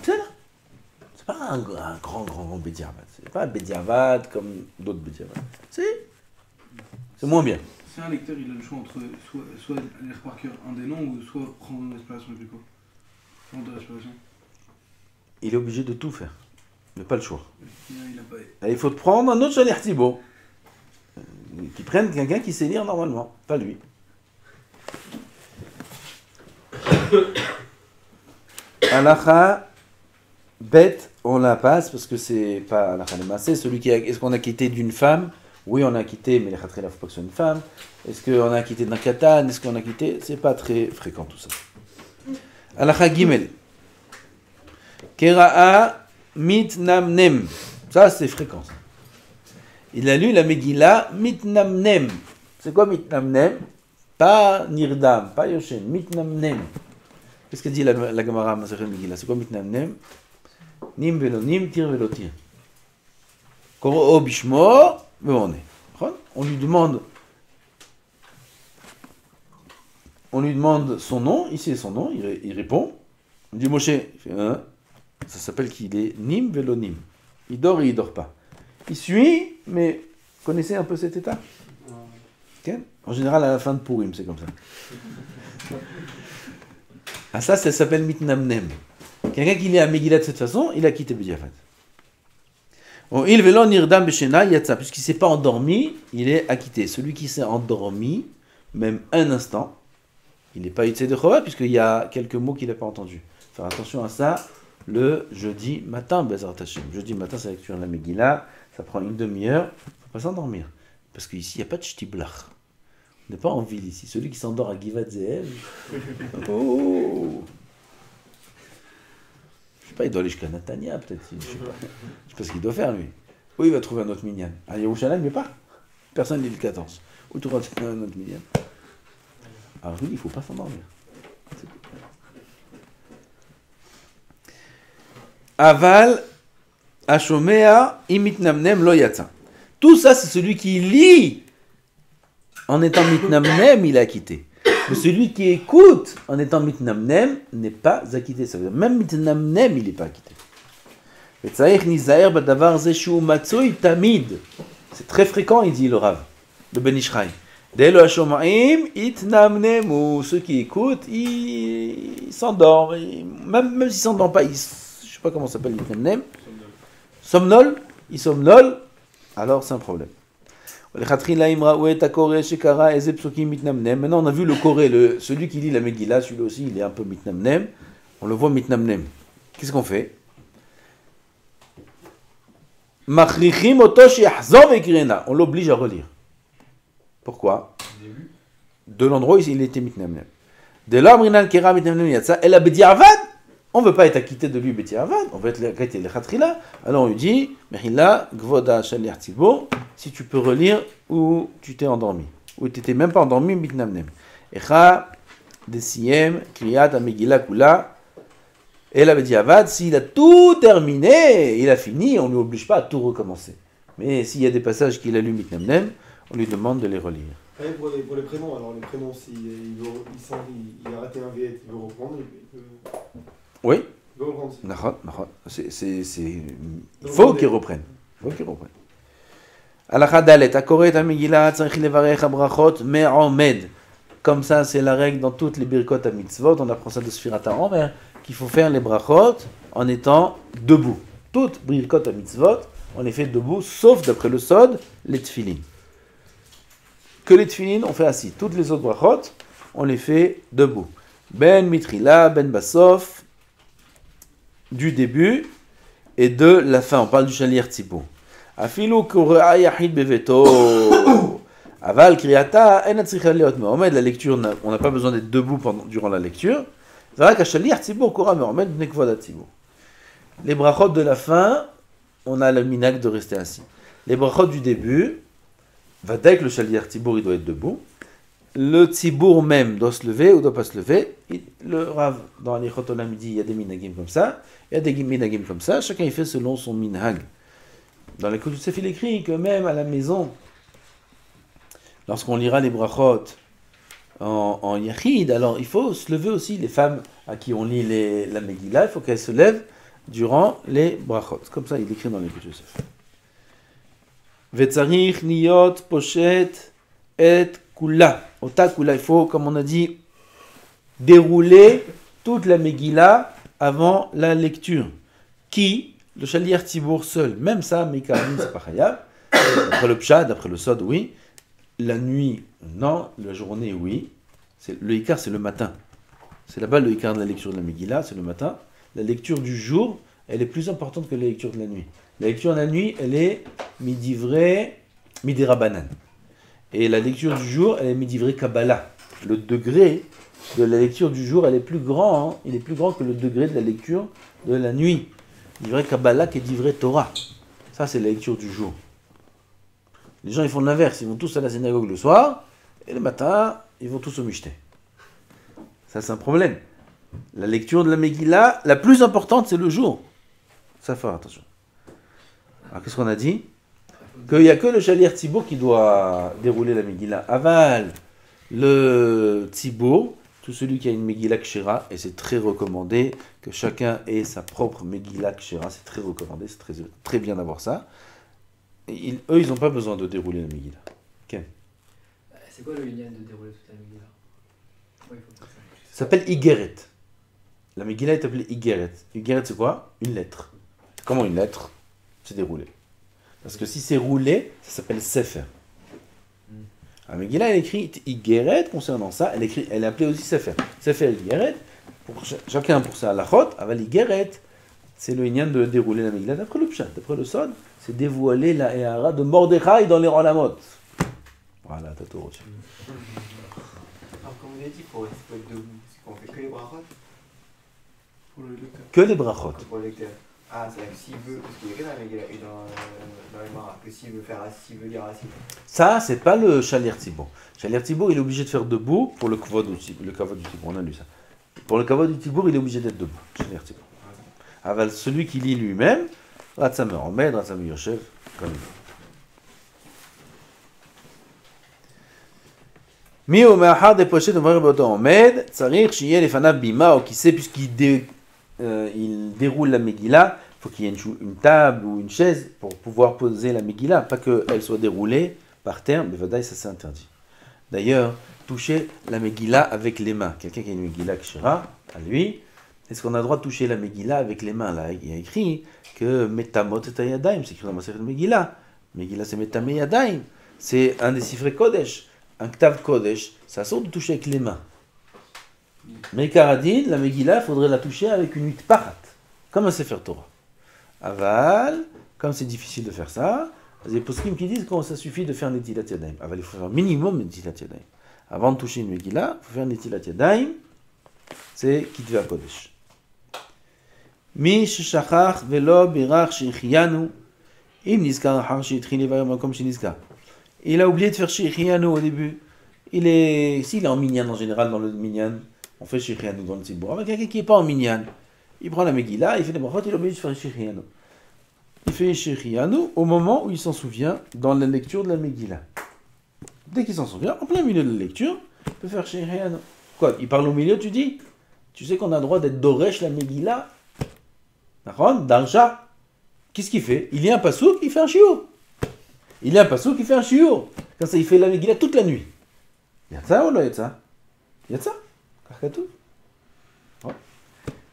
C'est là. C'est pas un grand Bediavad. C'est pas un Bediavad comme d'autres Bediavad. C'est moins bien. Si un lecteur il a le choix entre soit lire par cœur un des noms ou soit prendre une respiration plus courte. Prendre de respiration. Il est obligé de tout faire. Il n'a pas le choix. Il a pas... Et il faut prendre un autre Shalir Tzibour. Qui prenne quelqu'un qui sait lire normalement, pas lui. Alacha bête, on la passe parce que c'est pas Alacha Lemassé. Celui qui a, est-ce qu'on a quitté d'une femme? Oui, on a quitté, mais les Khatrila, faut pas que ce soit une femme. Est-ce qu'on a quitté d'un katan? Est-ce qu'on a quitté? C'est pas très fréquent tout ça. Alacha Gimel. Kera'a mitnamnem. Ça, c'est fréquent. Il a lu la Megillah mitnamnem. C'est quoi mitnamnem? Pas nirdam, pas yoshen, mitnamnem. Qu'est-ce que dit la Gemara Masechet Megillah? C'est quoi mitnamnem? Nim velo nim, tir velo tir. Koro bishmo, bemoné. On lui demande son nom, ici est son nom, il répond. On dit Moshe, il fait, ça s'appelle qu'il est nim velo nim. Il dort et il dort pas. Il suit, mais vous connaissez un peu cet état? Okay? En général, à la fin de Purim, c'est comme ça. Ah, ça s'appelle mitnamnem. Quelqu'un qui lit à Megillah de cette façon, il a quitté B'diavad. Il velon nirdam beshena yatsa, puisqu'il ne s'est pas endormi, il est acquitté. Celui qui s'est endormi, même un instant, il n'est pas Yitzhak de Chova, puisqu'il y a quelques mots qu'il n'a pas entendus. Faire attention à ça le jeudi matin, Bezrat Hashem. Jeudi matin, c'est la lecture de la Megillah. Ça prend une demi-heure, il ne faut pas s'endormir. Parce qu'ici, il n'y a pas de shtiblach. On n'est pas en ville ici. Celui qui s'endort à Givat Ze'ev, oh, je sais pas, il doit aller jusqu'à Natania, peut-être. Je sais pas ce qu'il doit faire, lui. Ou il va trouver un autre minyan. À Yerushalayim, mais pas. Personne n'est le 14. Où tu trouves un autre minyan? Alors, je dis, il ne faut pas s'endormir. Aval, Ashomea, Imitnamnem, Loyatsa. Tout ça, c'est celui qui lit en étant mitnamnem, il a quitté. Mais celui qui écoute en étant mitnamnem n'est pas acquitté. Ça veut dire même mitnamnem, il n'est pas acquitté. C'est très fréquent, il dit le Rav, le Ben Ishraï. Ceux qui écoutent, ils s'endorment. Même s'ils ne s'endorment pas, je ne sais pas comment ça s'appelle mitnamnem. Somnol, ils somnolent, alors c'est un problème. Maintenant, on a vu le Koré, celui qui lit la Megillah, celui-là aussi, il est un peu mitnamnem. On le voit mitnamnem. Qu'est-ce qu'on fait? On l'oblige à relire. Pourquoi? De l'endroit où il était mitnamnem. De là, on ne veut pas être acquitté de lui, B'diavad, on veut être acquitté de Khatrila. Alors on lui dit, Mechila, Gvoda, Shalir Tzibour, si tu peux relire où tu t'es endormi, ou tu n'étais même pas endormi, Mitnamnem. Echa, Desiem, Kriyat, Amegila, Kula, et la B'diavad, s'il a tout terminé, il a fini, on ne lui oblige pas à tout recommencer. Mais s'il y a des passages qu'il a lu Mitnamnem, on lui demande de les relire. Et pour les prénoms, alors les prénoms, s'il a raté un V, il veut reprendre, il peut... Oui. Il veut reprendre. Il faut qu'il reprenne. Alacha dalet, akoret ha-megillah, tzarich levarech ha-brachot me'omed. Comme ça, c'est la règle dans toutes les birkot ha-mitzvot. On apprend ça de Sfirat HaOmer, qu'il faut faire les brachot en étant debout. Toutes birkot ha-mitzvot, on les fait debout, sauf d'après le Sod, les tfilin. Que les tfilin, on fait assis. Toutes les autres brachot, on les fait debout. Ben mitrila, ben basof, du début et de la fin. On parle du Shaliach Tzibur. Afilu Korea Yachid Beveto. Aval Kriyata En Tzricha Leot Me'omed. La lecture, on n'a pas besoin d'être debout durant la lecture. Varak Shaliach Tzibur Kora Me'omed Bnei Kvodat Tzibur. Les brachot de la fin, on a le minag de rester assis. Les brachot du début, Vadek le Shaliach Tzibur, il doit être debout. Le Tzibur même doit se lever ou doit pas se lever. Le Rav, dans Alichot Olam, il dit il y a des minagim comme ça, il y a des minagim comme ça, chacun il fait selon son minhag. Dans les Kodesh il écrit que même à la maison, lorsqu'on lira les brachot en Yachid, alors il faut se lever aussi, les femmes à qui on lit la Megillah, il faut qu'elles se lèvent durant les brachot. Comme ça, il écrit dans les Kodesh. Vetzarich niyot poshet et kula. Ota kula, il faut, comme on a dit, dérouler toute la Megillah avant la lecture. Qui, le Shaliach Tzibur seul, même ça, Mekarim, c'est pas khayab. D'après le Pshad, d'après le Sod, oui. La nuit, non. La journée, oui. Le Ikar, c'est le matin. C'est là-bas le Ikar de la lecture de la Megillah, c'est le matin. La lecture du jour, elle est plus importante que la lecture de la nuit. La lecture de la nuit, elle est midivré, midirabanan. Et la lecture du jour, elle est midivré Kabbalah. Le degré de la lecture du jour, elle est plus grand, hein, il est plus grand que le degré de la lecture de la nuit. Divré Kabbalah qui est divré Torah. Ça, c'est la lecture du jour. Les gens, ils font l'inverse. Ils vont tous à la synagogue le soir, et le matin, ils vont tous au Mishté. Ça, c'est un problème. La lecture de la Megillah, la plus importante, c'est le jour. Ça, faut faire attention. Alors, qu'est-ce qu'on a dit? Qu'il n'y a que le Shaliach Tzibur qui doit dérouler la Megillah. Aval, le Tzibur, tout celui qui a une Megillah Kshera, et c'est très recommandé que chacun ait sa propre Megillah Kshera, c'est très recommandé, c'est très bien d'avoir ça. Et eux, ils n'ont pas besoin de dérouler la Megillah. Okay. C'est quoi le lien de dérouler toute la Megillah? Ouais, il faut faire ça. Ça s'appelle Igeret. La Megillah est appelée Igeret. Igeret, c'est quoi? Une lettre. Comment une lettre? C'est déroulé. Parce que si c'est roulé, ça s'appelle Sefer. La Megillah, elle écrit Igeret concernant ça, elle est appelée aussi Sefer. Sefer Igeret, chacun pour sa halachot, aval Igeret, c'est le inyan de dérouler la Megillah. D'après le Pshat, d'après le Sod, c'est dévoiler la Ehara de Mordechai dans les Rolamot. Voilà, t'as tout reçu. Alors, comme vous avez dit, pour être debout, c'est qu'on fait que les brachot Pour le lecteur. Que les brachot. pour le lecteur. Ah, c'est là que s'il veut, parce qu'il y a que dans la Megillah et dans les maras, que s'il veut faire assis, s'il veut lire assis. Ça, c'est pas le Shaliach Tzibur. Shaliach Tzibur, il est obligé de faire debout pour le kavod du Tzibur. On a lu ça. Pour le kavod du Tzibur, il est obligé d'être debout. Shaliach Tzibur. Aval, celui qui lit lui-même, Ratzam Omed, Ratzam Yoshev, comme il veut. Mi au mahar des pochettes de voir Boto Omed, Tsarir, Shiye, les Fanav Bima, ou qui sait, puisqu'il il déroule la Megillah, il faut qu'il y ait une table ou une chaise pour pouvoir poser la Megillah, pas qu'elle soit déroulée par terre, mais Vadaï, ça c'est interdit. D'ailleurs, toucher la Megillah avec les mains. Quelqu'un qui a une Megillah Kshera, à lui, est-ce qu'on a le droit de toucher la Megillah avec les mains? Là, il y a écrit que Metamot et Yadaim, c'est écrit dans ma série de Megillah. Megillah, c'est Metamé Yadaim. C'est un des Sifrei Kodesh. Un Ktav Kodesh, ça sort de toucher avec les mains. Mais Karadin, la Megillah, il faudrait la toucher avec une huit parat, comme un Sefer Torah. Aval, comme c'est difficile de faire ça, il y a des poskim qui disent que ça suffit de faire Netilat Yadayim. Aval, il faut faire un minimum Netilat Yadayim. Avant de toucher une Megillah, il faut faire Netilat Yadayim, c'est Kitve HaKodesh. Mi shechach velo birach shechianu, im nizkar achar sheitchil levayer makom shenizkar. Il a oublié de faire shechianu au début. S'il est en minyan en général, dans le minyan, on fait shechianu dans le tzibur. Avec quelqu'un qui n'est pas en minyan, il prend la Megillah, il fait des brachot, il est obligé de faire shechianu. Il fait shechianu au moment où il s'en souvient dans la lecture de la Megillah. Dès qu'il s'en souvient, en plein milieu de la lecture, il peut faire shechianu. Quoi, il parle au milieu, tu dis? Tu sais qu'on a le droit d'être doresh la Megillah? Darja. Qu'est-ce qu'il fait? Il y a un pasouk, il fait un shiur. Il y a un pasouk, il fait un shiur. Comme ça, il fait la Megillah toute la nuit. Il y a ça ou non? Il y a ça? Il y a ça? Karkatou? Ouais.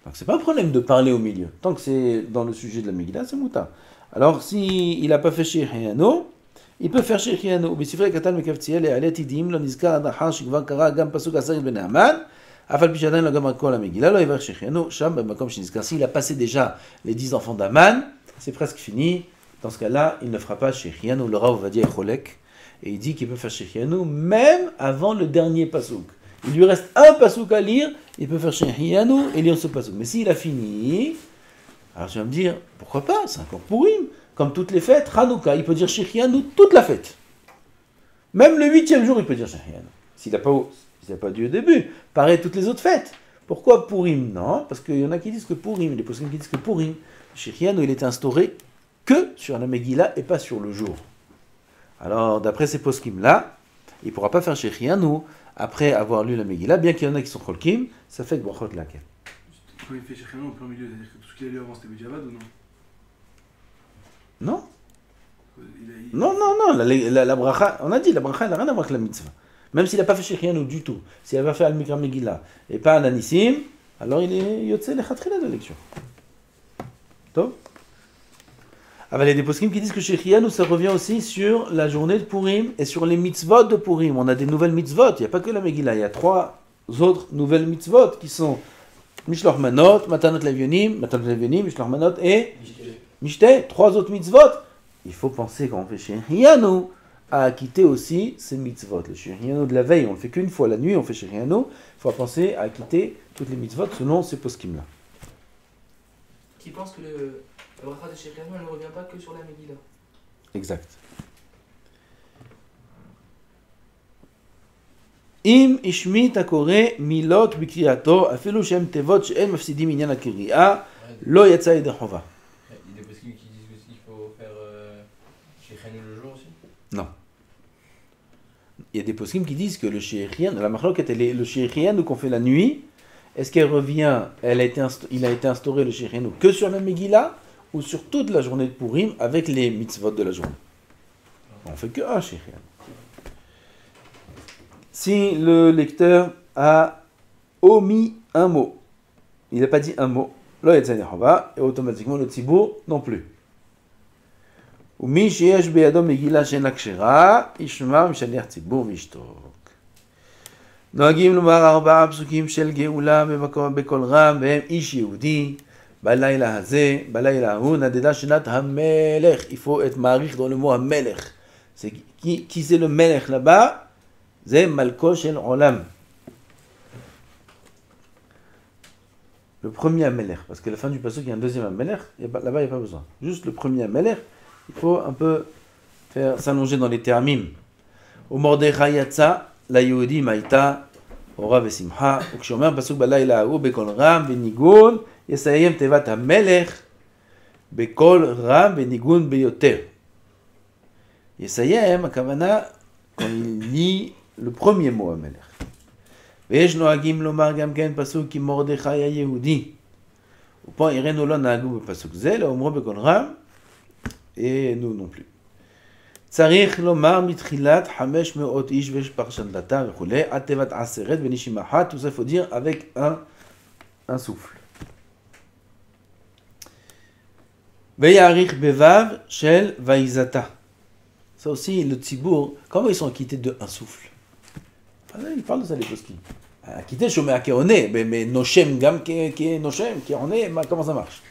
Donc c'est pas un problème de parler au milieu. Tant que c'est dans le sujet de la Megillah, c'est mouta. Alors s'il n'a pas fait shechianu, il peut faire shechianu. Besifrei katan mekavtziel et alet idim lo nizkar adachar shikvar kara gam pasuk asar ben Naaman. S'il a passé déjà les 10 enfants d'Aman, c'est presque fini. Dans ce cas-là, il ne fera pas Shechianu. Le Rav Ovadia Cholek. Et il dit qu'il peut faire Shechianu même avant le dernier pasouk. Il lui reste un pasouk à lire, il peut faire Shechianu et lire ce pasouk. Mais s'il a fini, alors tu vas me dire, pourquoi pas, c'est encore Purim. Comme toutes les fêtes, Hanouka, il peut dire Shechianu toute la fête. Même le 8e jour, il peut dire Shechianu. S'il n'a pas dû au début. Pareil toutes les autres fêtes. Pourquoi Purim? Non, parce qu'il y en a qui disent que Purim, les poskim qui disent que Purim, Shechianu, il est instauré que sur la Megillah et pas sur le jour. Alors, d'après ces poskim-là, il ne pourra pas faire Shechianu après avoir lu la Megillah, bien qu'il y en a qui sont Cholkim, ça fait que Brachot laquelle. Quand il fait Shechianu en plein milieu, c'est-à-dire que tout ce qu'il a lu avant c'était Bejavad ou non? Non. Il Non, la bracha, on a dit, la bracha, elle n'a rien à voir avec la mitzvah. Même s'il n'a pas fait Shechianu du tout, s'il n'a pas fait Al-Mikra Megillah et pas Al-Anissim, alors il est Yotze Lechatchila de lecture. Top. Ah ben, il y a des poskim qui disent que Shechianu, ça revient aussi sur la journée de Purim et sur les mitzvot de Purim. On a des nouvelles mitzvot, il n'y a pas que la Megillah, il y a 3 autres nouvelles mitzvot qui sont Mishloch Manot, Matanot Levionim, Mishloch Manot et Mishte, 3 autres mitzvot. Il faut penser quand on fait Shechianu à acquitter aussi ces mitzvot. Le Shechianu de la veille, on le fait qu'une fois la nuit, on fait Shechianu. Il faut penser à acquitter toutes les mitzvot selon ces poskim-là. Qui pense que le bracha de Shechianu, elle ne revient pas que sur la Megillah. Exact. Im ishmit akore milot bikriyato afelu shem tevot she'en mafsidim inyan akriya lo yatsa yedei chova. Il y a des poskim qui disent aussi qu'il faut faire Shechianu le jour aussi. Non. Il y a des poskim qui disent que le Shechianu, la marloquette, le Shechianu qu'on fait la nuit, est-ce qu'elle revient, il a été instauré le Shechianu que sur la Megillah ou sur toute la journée de Purim avec les mitzvot de la journée? On fait que un Shechianu. Si le lecteur a omis un mot, il n'a pas dit un mot, lo yatsa yedei chova, et automatiquement le tzibour non plus. ומי שיש בידו מגילה שאינה כשרה, ישמע משליח ציבור וישתוק. נוהגים לומר 4 פסוקים של גאולה בקול רם, והם איש יהודי, בלילה הזה, בלילה ההוא, נדדה שנת המלך. Il faut être מעריך dans le mot המלך. Qui c'est le מלך là-bas? זה מלכו של עולם. Le premier Amelech, parce qu'à la fin du passage, il y a un deuxième Amelech, là-bas, il n'y a pas besoin. Juste le premier Amelech, il faut un peu faire s'allonger dans les termim. Au Mordechai Yatsa, la Yehudi Maïta, Ora Vesimha, Ukshomer Pasuk Balayla Aou, Bekol Ram, Benigun, Yesayem Tevat Amelech, Bekol Ram, Benigun, Beyoter. Yesayem, Akavana, quand il lit le premier mot Amelech. ויש נוהגים לומר גם כן פסוק כי מרדכי היהודי. ופה הראינו לא נהגו בפסוק זה, לא אומרו בקול רם, nous non plus. צריך לומר מתחילת 500 איש ויש פרשת דתה וכולי, עד תיבת עשרת בנשימה אחת, tout ça faut dire avec un souffle. ויעריך בוו של ויזתה. Ça aussi, le tzibour, comment ils sont acquittés de un souffle? Il parle de ça, les poskim. Acquitté, je mets à Kéoné, mais Noshem, Gam, qui est Noshem, Kéoné, comment ça marche?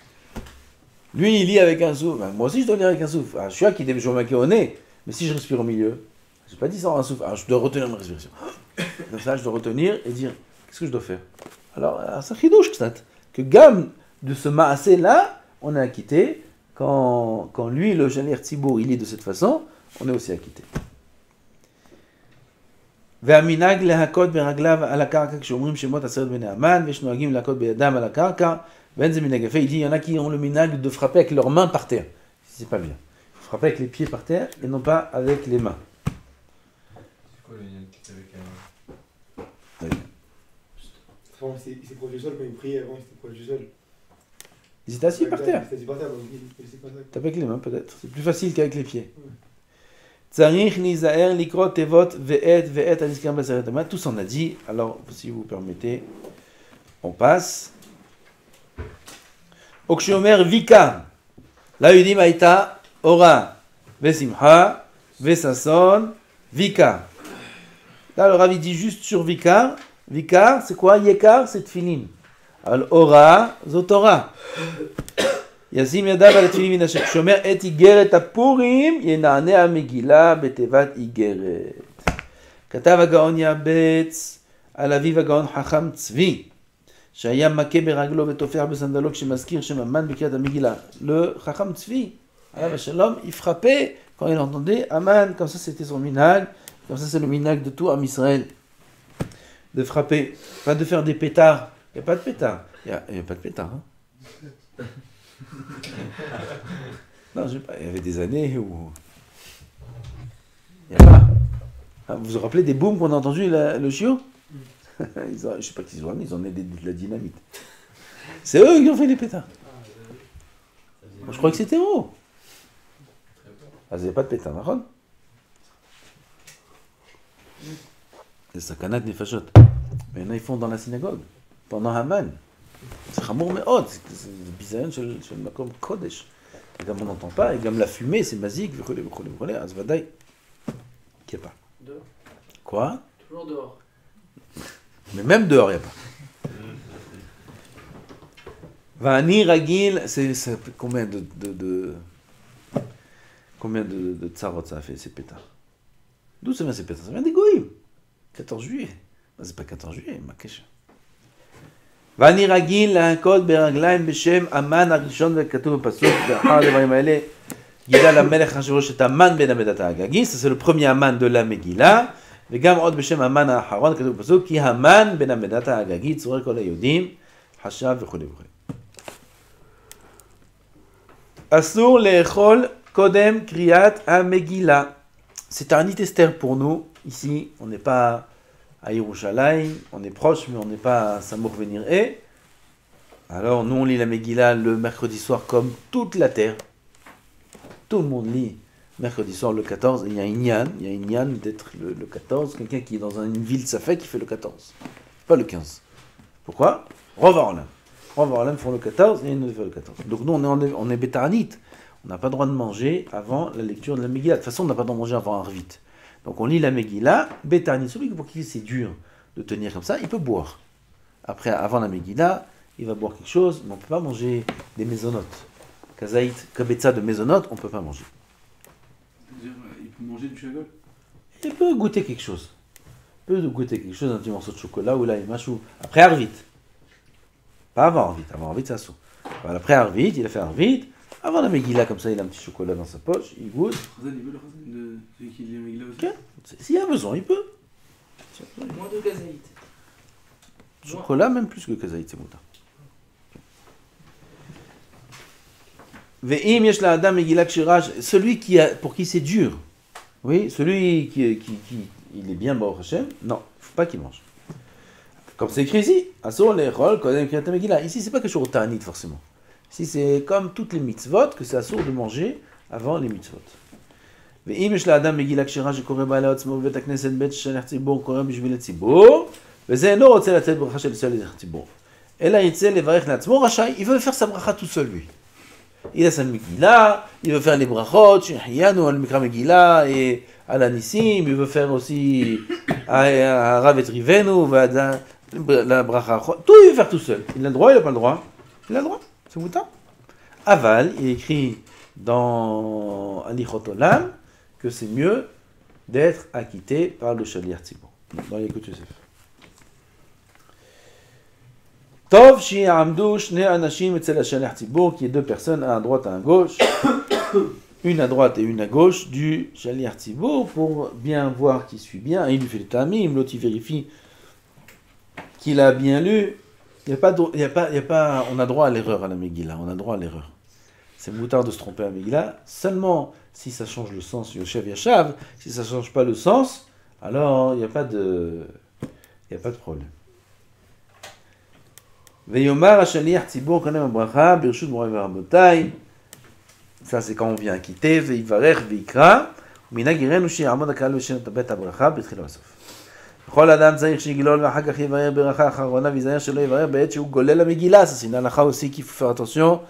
Lui, il lit avec un souffle. Moi aussi, je dois lire avec un souffle. Je suis acquitté, je mets à Kéoné, mais si je respire au milieu, je n'ai pas dit ça en un souffle. Je dois retenir ma respiration. Comme ça, je dois retenir et dire, qu'est-ce que je dois faire? Alors, c'est chidouche, que Gam, de ce maasé-là, on est acquitté. Quand lui, le Jalir Tzibour, il lit de cette façon, on est aussi acquitté. והמנהג להכות ברגליו על הקרקע כשאומרים שמות 10 בני המן, ויש נוהגים להכות בידם על הקרקע, ואין זה מנהג יפה. Il dit, il y en a qui ont le minhag de frapper avec leurs mains par terre. C'est pas bien. Il faut frapper avec les pieds par terre et non pas avec les mains. C'est quoi le minhag avec un... Avant, il s'est proche du sol quand il priait, avant il s'était proche du sol. Ils étaient assis par terre. Il était assis par terre, donc il s'est pas ça. Taper avec les mains peut-être. C'est plus facile qu'avec les pieds. Tzarich nizaer likrot tevot ve'et aniskam baseret haman. Tous on a dit. Alors, si vous permettez, on passe. Okshomer vika. La yudim aita ora vesimha vesason vika. Là, le Rav dit juste sur vika. Vikar, c'est quoi? Yekar, c'est tfilin. Al ora, zotora. Yazim yadav al tfilin min asher shomer et igeret apurim yenane המגילה בתיבת איגרת. כתב הגאון יעבץ על אביו הגאון חכם צבי, שהיה מכה ברגלו ותופח בסנדלו כשמזכיר שם המן בקריאת המגילה. Le חכם צבי, עליו השלום, il frappait quand il entendait Aman, comme ça c'était son minag, comme ça c'est le minag de tout Am Israël. De frapper, pas de faire des pétards. Il n'y a pas de pétards. Il n'y a pas de pétards. Hein. Non, je sais pas, il y avait des années où... Il n'y a pas. Ah, vous vous rappelez des booms qu'on a entendus, le chiot? Je ne sais pas qu'ils ont amené, ils ont amené de la dynamite. C'est eux qui ont fait les pétards. Moi, je crois que c'était eux. Ah, il n'y a pas de pétards, Maron. C'est sakanat nefashot. Mais là, ils font dans la synagogue, pendant Haman. C'est chamour me'od, c'est bizarre, c'est le makom kodesh. Et comme on n'entend pas, et comme la fumée, c'est basique, az vadaï. Qu'il n'y a pas. Dehors. Quoi? Toujours dehors. Mais même dehors, il n'y a pas. Vani ragil, c'est combien combien de tsarot ça a fait, ces pétards? D'où ça vient ces pétards? Ça vient des goïms. 14 juillet. Ben, c'est pas 14 juillet, ma question. ואני רגיל להכות ברגליים בשם המן הראשון וכתוב בפסוק ואחר הדברים האלה גילה למלך אחשוורוש את המן בן עבדת האגגי, זה le premier המן de la מגילה, וגם עוד בשם המן האחרון כתוב בפסוק כי המן בן עבדת האגגי צורר כל היהודים חשב וכו' וכו'. אסור לאכול קודם קריאת המגילה. C'est un Esther pour nous. Ici, on n'est pas à Yerushalayim, on est proche, mais on n'est pas à Samour Venir et. Alors, nous, on lit la Megillah le mercredi soir comme toute la terre. Tout le monde lit mercredi soir le 14. Et il y a une yann d'être le 14. Quelqu'un qui est dans une ville, ça fait, qui fait le 14. Pas le 15. Pourquoi? Rov Harlem font le 14 et ils ne font le 14. Donc, nous, on est bétaranite. On n'a pas le droit de manger avant la lecture de la Megillah. De toute façon, on n'a pas le droit de manger avant Arvit. Donc on lit la Megillah, Bétani, celui pour qui c'est dur de tenir comme ça, il peut boire. Après, avant la Megillah, il va boire quelque chose, mais on ne peut pas manger des mésonotes. Kazaït, kabetza de mésonotes, on ne peut pas manger. C'est-à-dire, il peut manger du chagol? Il peut goûter quelque chose. Il peut goûter quelque chose, un petit morceau de chocolat ou là, il mâche ou... Après Arvit. Pas avant Arvit, avant Arvit, ça saut. Voilà, après Arvit, il a fait Arvit. Avant la Megillah, comme ça, il a un petit chocolat dans sa poche, il goûte. Khazan, il veut le Khazan de celui qui lit la Megillah aussi? Okay. S'il y a besoin, il peut. Moins de gazaït. Chocolat, même plus que kazaït, c'est mouta. Ve'im yesh la'adam Megillah kshiraj, celui pour qui c'est dur. Oui, celui qui il est bien Baruch Hashem, non, il ne faut pas qu'il mange. Comme c'est écrit ici, asur le'echol kodem kriyat Megillah. Ici, c'est pas que sur ta'anit forcément. Ici, c'est comme toutes les mitzvot, que c'est assourd de manger avant les mitzvot. ואם יש לאדם מגילה כשרה שקורא בה לעצמו בבית הכנסת בית שליח ציבור קורא בשביל הציבור, וזה אינו רוצה לצאת ברכה של שליח ציבור, אלא יצא לברך לעצמו רשאי, il veut faire sa bracha tout seul lui. Il a sa Megillah, il veut faire les brachot, שהחיינו על מקרא מגילה, et על הניסים, il veut faire aussi הרב את ריבנו, la bracha, tout il veut faire tout seul. Il a le droit, il n'a pas le droit? Il a le droit. C'est mouta. Aval, il écrit dans Alichot Olam que c'est mieux d'être acquitté par le Shaliach Tzibor. Dans Yekut Yosef. Tov shi'amdu shnei anashim etzel ha-Shaliach Tzibor, qui est deux personnes, un à droite, un à gauche, une à droite et une à gauche du Shaliach Tzibor pour bien voir qu'il suit bien. Il lui fait le tamim, l'autre il vérifie qu'il a bien lu. Il y a pas, on a droit à l'erreur à la Megillah, on a droit à l'erreur. C'est moutard de se tromper à la Megillah, seulement si ça change le sens, Yoshev Yashav, si ça ne change pas le sens, alors il n'y a pas de problème. Veyomar hashaliach tzibur konem habracha birshut moray verabotai, ça c'est quand on vient quitter, veivarech veikra, minag irenu shi'amod hakal v'shem tabet habracha b'tchila v'sof. כל אדם צריך שיגלול ואחר כך יבאר ברכה אחרונה ויזהר שלא יבאר בעת שהוא גולל למגילה. Ça c'est une halakha aussi qu'il faut faire attention.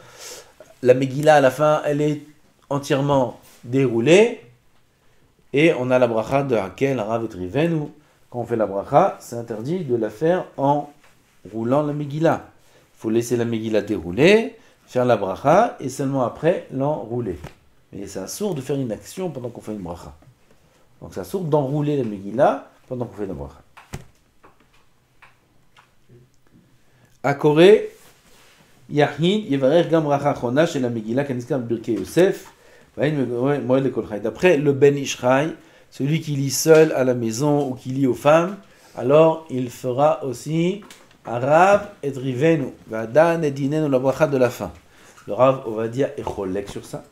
La Megillah à la fin, elle est entièrement déroulée et on a la bracha de Hakel, Harav et Rivenu Quand on fait la bracha, c'est interdit de la faire en roulant la Megillah. Il faut laisser la Megillah dérouler, faire la bracha et seulement après l'enrouler. Mais c'est assourd de faire une action pendant qu'on fait une bracha. Donc c'est assourd d'enrouler la Megillah pendant qu'on fait la bracha. Akore Yahid Yevarer Gam Bracha Achona chez la Megillah Kaniskam Birkei Yosef. D'après le Ben Ishraï, celui qui lit seul à la maison ou qui lit aux femmes, alors il fera aussi Arav et Rivenu, Vadan et Dinenu la bracha de la fin. Le Rav Ovadia est cholek sur ça.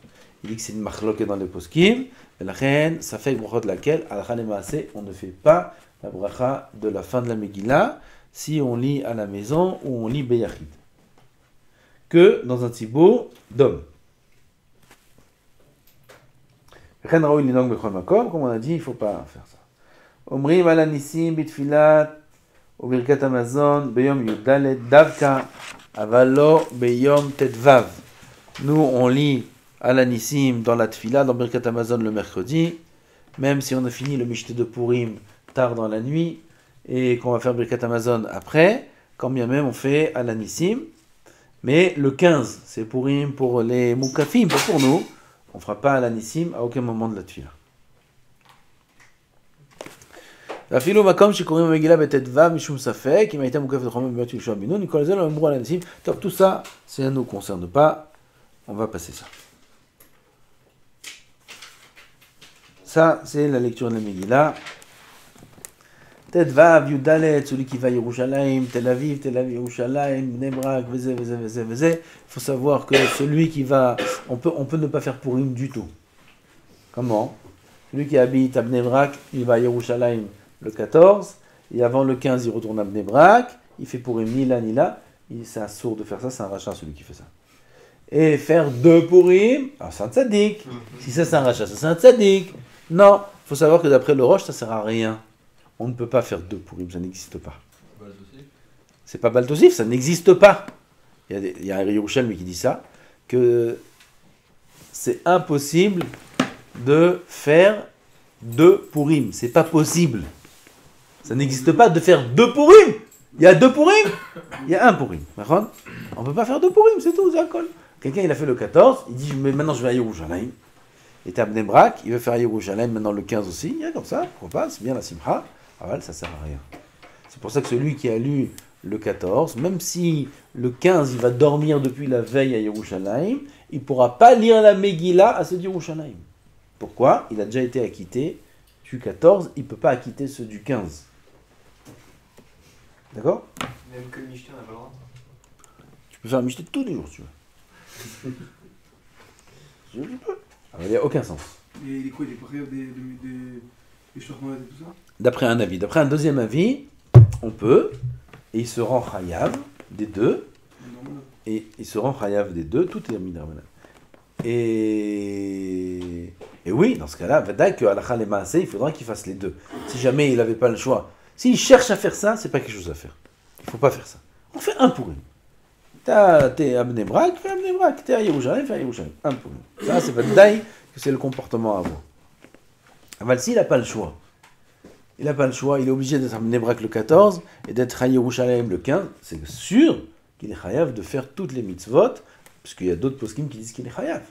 Il dit que c'est une machloket dans les poskim. Et la reine, ça fait une bracha de laquelle, à la maaseh, on ne fait pas la bracha de la fin de la Megillah si on lit à la maison ou on lit Beyachid. Que dans un tzibour d'hommes. Comme on a dit, il ne faut pas faire ça. Omrim ala nisim bitfilat ou birkat Amazon beyom yudalet davka avalo beyom tetvav. Nous, on lit ala nisim dans la tfila, dans birkat Amazon le mercredi, même si on a fini le mishté de Purim tard dans la nuit et qu'on va faire birkat Amazon après, quand bien même on fait ala nisim. Mais le 15, c'est Purim pour les moukafim, pas pour nous. On ne fera pas à l'anissim à aucun moment de la tefila. Afilo makom shikorim megillah betetva mishum safek im hayta mukaf d'chomim b'yot yishua binu nikol zel amru à l'anissim. Tout ça, ça ne nous concerne pas. On va passer ça. Ça, c'est la lecture de la Megillah. Tetvav, Yudalet, celui qui va à Yerushalayim, Tel Aviv, Yerushalayim, Bnei Brak, Veze. Il faut savoir que celui qui va, on peut ne pas faire Purim du tout. Comment? Celui qui habite à Bnei Brak, il va à Yerushalayim le 14, et avant le 15, il retourne à Bnei Brak, il fait Purim ni là ni là. C'est un sourd de faire ça, c'est un rachat celui qui fait ça. Et faire 2 Purim, alors c'est un tzaddik. Si ça c'est un rachat, ça c'est un tzaddik. Non, il faut savoir que d'après le Roche, ça sert à rien. On ne peut pas faire 2 Purim, ça n'existe pas. C'est pas Baltosif, ça n'existe pas. Il y a un Yerushalmi qui dit ça, que c'est impossible de faire 2 Purim. C'est pas possible. Ça n'existe pas de faire 2 Purim. Il y a 2 Purim, il y a 1 Purim. On ne peut pas faire 2 Purim, c'est tout, c'est un col. Quelqu'un, il a fait le 14, il dit, mais maintenant je vais à Yerushalayim. Il était à Bnei Brak, il veut faire à Yerushalayim, maintenant le 15 aussi. Il y a comme ça, pourquoi pas, c'est bien la simcha. Aval, ça sert à rien. C'est pour ça que celui qui a lu le 14, même si le 15 il va dormir depuis la veille à Yerushalayim, il ne pourra pas lire la Megillah à ceux d'Yerushalayim. Pourquoi? Il a déjà été acquitté du 14, il ne peut pas acquitter ceux du 15. D'accord? Même que le Mishté, on n'a pas le droit. Tu peux faire un Mishté tous les jours si tu veux. Je peux. Alors, il n'y a aucun sens. Et il est quoi? Il est prêt des shortnotes et tout ça? D'après un avis. D'après un deuxième avis, on peut, et il se rend chayav des 2, et il se rend chayav des 2, tout est mis dans la et oui, dans ce cas-là, que halakha le maaseh, il faudra qu'il fasse les 2. Si jamais il n'avait pas le choix, s'il cherche à faire ça, c'est pas quelque chose à faire. Il ne faut pas faire ça. On fait un Purim. T'es à Bnei Brak, fais à Bnei Brak. T'es à Yerushalayim, fais à Yerushalayim. Un Purim. Ça, c'est vadaï que c'est le comportement à avoir. Aval, s'il n'a pas le choix, il n'a pas le choix, il est obligé d'être à Bnei Brak le 14 et d'être à Yerushalayim le 15, c'est sûr qu'il est chayav de faire toutes les mitzvot, parce qu'il y a d'autres poskim qui disent qu'il est chayav.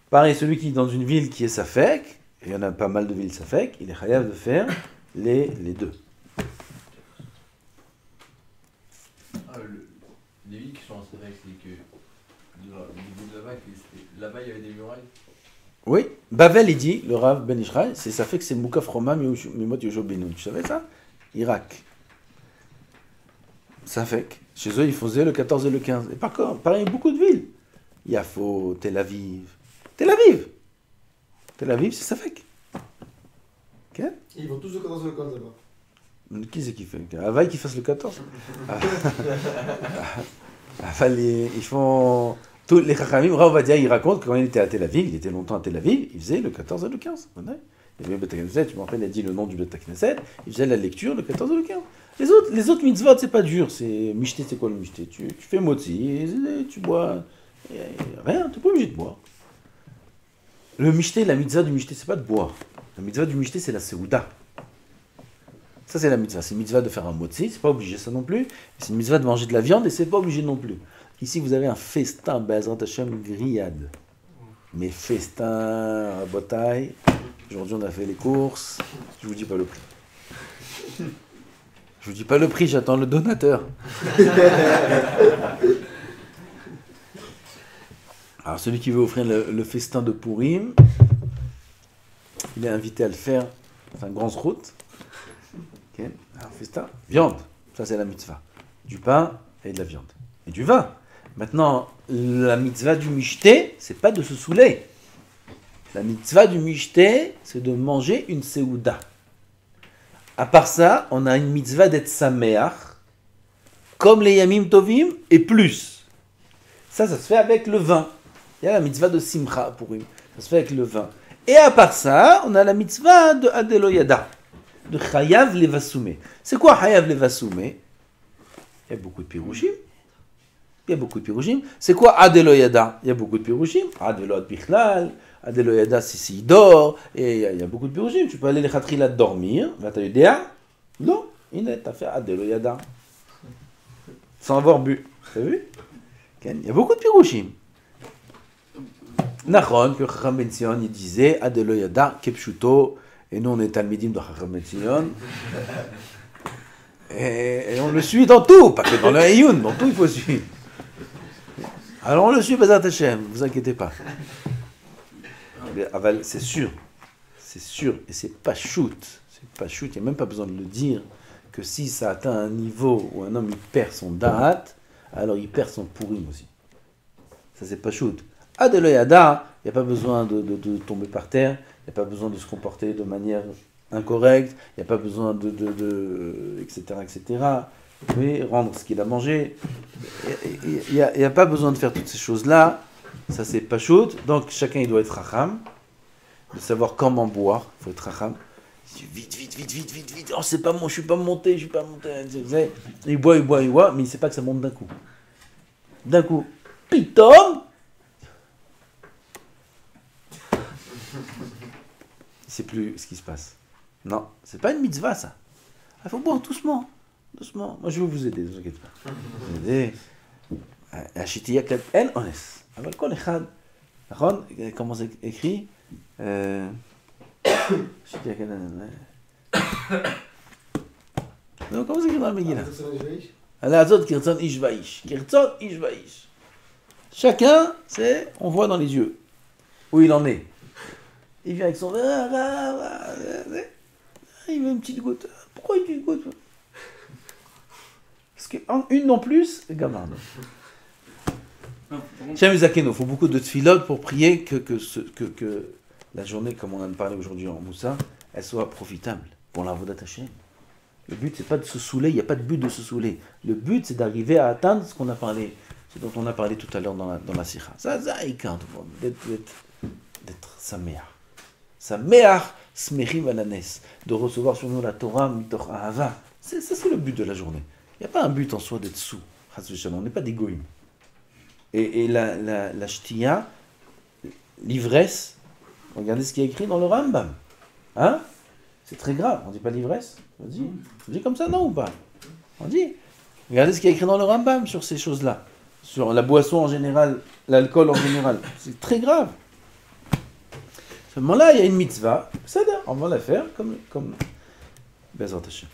Pareil, celui qui est dans une ville qui est safek, et il y en a pas mal de villes safek, il est chayav de faire les 2. Les villes qui sont en safek, c'est que au niveau de là-bas, il y avait des murailles. Oui, Bavel, il dit, le Rav Ben Ishraï, c'est ça fait que c'est Moukaf Roma Mimot Yojo Benoun. Tu savais ça? Irak. Ça fait que chez eux, ils faisaient le 14 et le 15. Et pareil, beaucoup de villes. Yafo, Tel Aviv. Tel Aviv, c'est ça fait que. Okay? Ils vont tous le 14 et le 15 là-bas. Qui c'est qui fait? Havaï qui fasse le 14. Ils font. Tous les Chachamim, Rav Ovadia, il raconte que quand il était à Tel Aviv, il était longtemps à Tel Aviv, il faisait le 14 et le 15. Il y avait le Bet HaKnesset, je me rappelle, il a dit le nom du Bet HaKnesset, il faisait la lecture le 14 et le 15. Les autres mitzvot, c'est pas dur. C'est Mishté, c'est quoi le Mishté? Tu fais motzi, tu bois. Rien, tu n'es pas obligé de boire. Le Mishté, la mitzvah du Mishté, c'est pas de boire. La mitzvah du Mishté, c'est la Seouda. Ça, c'est la mitzvah. C'est une mitzvah de faire un motzi, c'est pas obligé ça non plus. C'est une mitzvah de manger de la viande et c'est pas obligé non plus. Ici, vous avez un festin, Be'ezrat Hashem, grillade. Mais festin, bataille. Aujourd'hui, on a fait les courses. Je vous dis pas le prix. Je vous dis pas le prix, j'attends le donateur. Alors, celui qui veut offrir le festin de Purim, il est invité à le faire. C'est un grand route. Okay. Un festin, viande. Ça, c'est la mitzvah. Du pain et de la viande. Et du vin. Maintenant, la mitzvah du mishté, c'est pas de se saouler. La mitzvah du mishté, c'est de manger une seouda. À part ça, on a une mitzvah d'être sameach, comme les yamim tovim, et plus. Ça se fait avec le vin. Il y a la mitzvah de simcha pour lui. Ça se fait avec le vin. Et à part ça, on a la mitzvah de adeloyada, de chayav levasume. C'est quoi chayav levasume? Il y a beaucoup de pirouchim. C'est quoi adeloyada? Il y a beaucoup de pirouchim. Adeloyad bichlal. Adeloyada, c'est s'il dort, et il y a beaucoup de pirouchim. Tu peux aller les khatrila dormir, là tu as eu des non, il est à faire Adeloyada. Sans avoir bu. Tu as vu? Il y a beaucoup de pirouchim. Nachon, que Chacham Ben Zion, il disait Adeloyada, Kepshuto, et nous on est Talmidim de Chacham Ben Zion. Et on le suit dans tout, pas que dans le Hayoun, dans tout il faut suivre. Alors on le suit, Bezat Hashem, ne vous inquiétez pas. C'est sûr, et c'est pas shoot, il n'y a même pas besoin de le dire, que si ça atteint un niveau où un homme il perd son da'at, alors il perd son pourim aussi. Ça c'est pas shoot. Adeloyada, il n'y a pas besoin de tomber par terre, il n'y a pas besoin de se comporter de manière incorrecte, il n'y a pas besoin etc. Mais rendre ce qu'il a mangé, il n'y a pas besoin de faire toutes ces choses-là. Ça c'est pas shoot, donc chacun il doit être racham, de savoir comment boire, il faut être racham. Vite, oh c'est pas moi, je suis pas monté. Il boit, mais il sait pas que ça monte d'un coup. Pitom, il sait plus ce qui se passe. Non, c'est pas une mitzvah ça. Il faut boire doucement. Moi je vais vous aider, ne vous inquiétez pas. Vous aider. Ashitiyak en honest. אבל כל אחד, נכון? כמו זה écrit? non, comment c'est écrit dans la Megillah? Alazot kirtzon ish va'ish. Kirtzon ish va'ish. Chacun, c'est, on voit dans les yeux où il en est. Il vient avec son verre, il veut une petite goutte. Pourquoi il veut une goutte? Parce qu'une non plus, c'est gamin. Il faut beaucoup de tfilotes pour prier que la journée, comme on en a parlé aujourd'hui en Moussa, elle soit profitable pour l'avodat Hashem. Le but, c'est pas de se saouler, il n'y a pas de but de se saouler. Le but, c'est d'arriver à atteindre ce qu'on a parlé, ce dont on a parlé tout à l'heure dans la sikha. Ça, il compte, d'être sameach. Sameach, smechim alanes, de recevoir sur nous la Torah, mitoch ahava. C'est le but de la journée. Il n'y a pas un but en soi d'être sous. On n'est pas des goïms. Et la shtiya, l'ivresse, regardez ce qui est écrit dans le Rambam. Hein? C'est très grave. On ne dit pas l'ivresse? On dit comme ça, non ou pas? On dit. Regardez ce qui est écrit dans le Rambam sur ces choses-là. Sur la boisson en général, l'alcool en général. C'est très grave. À ce moment-là, il y a une mitzvah. C'est-à-dire, on va la faire comme Bezrat Hashem.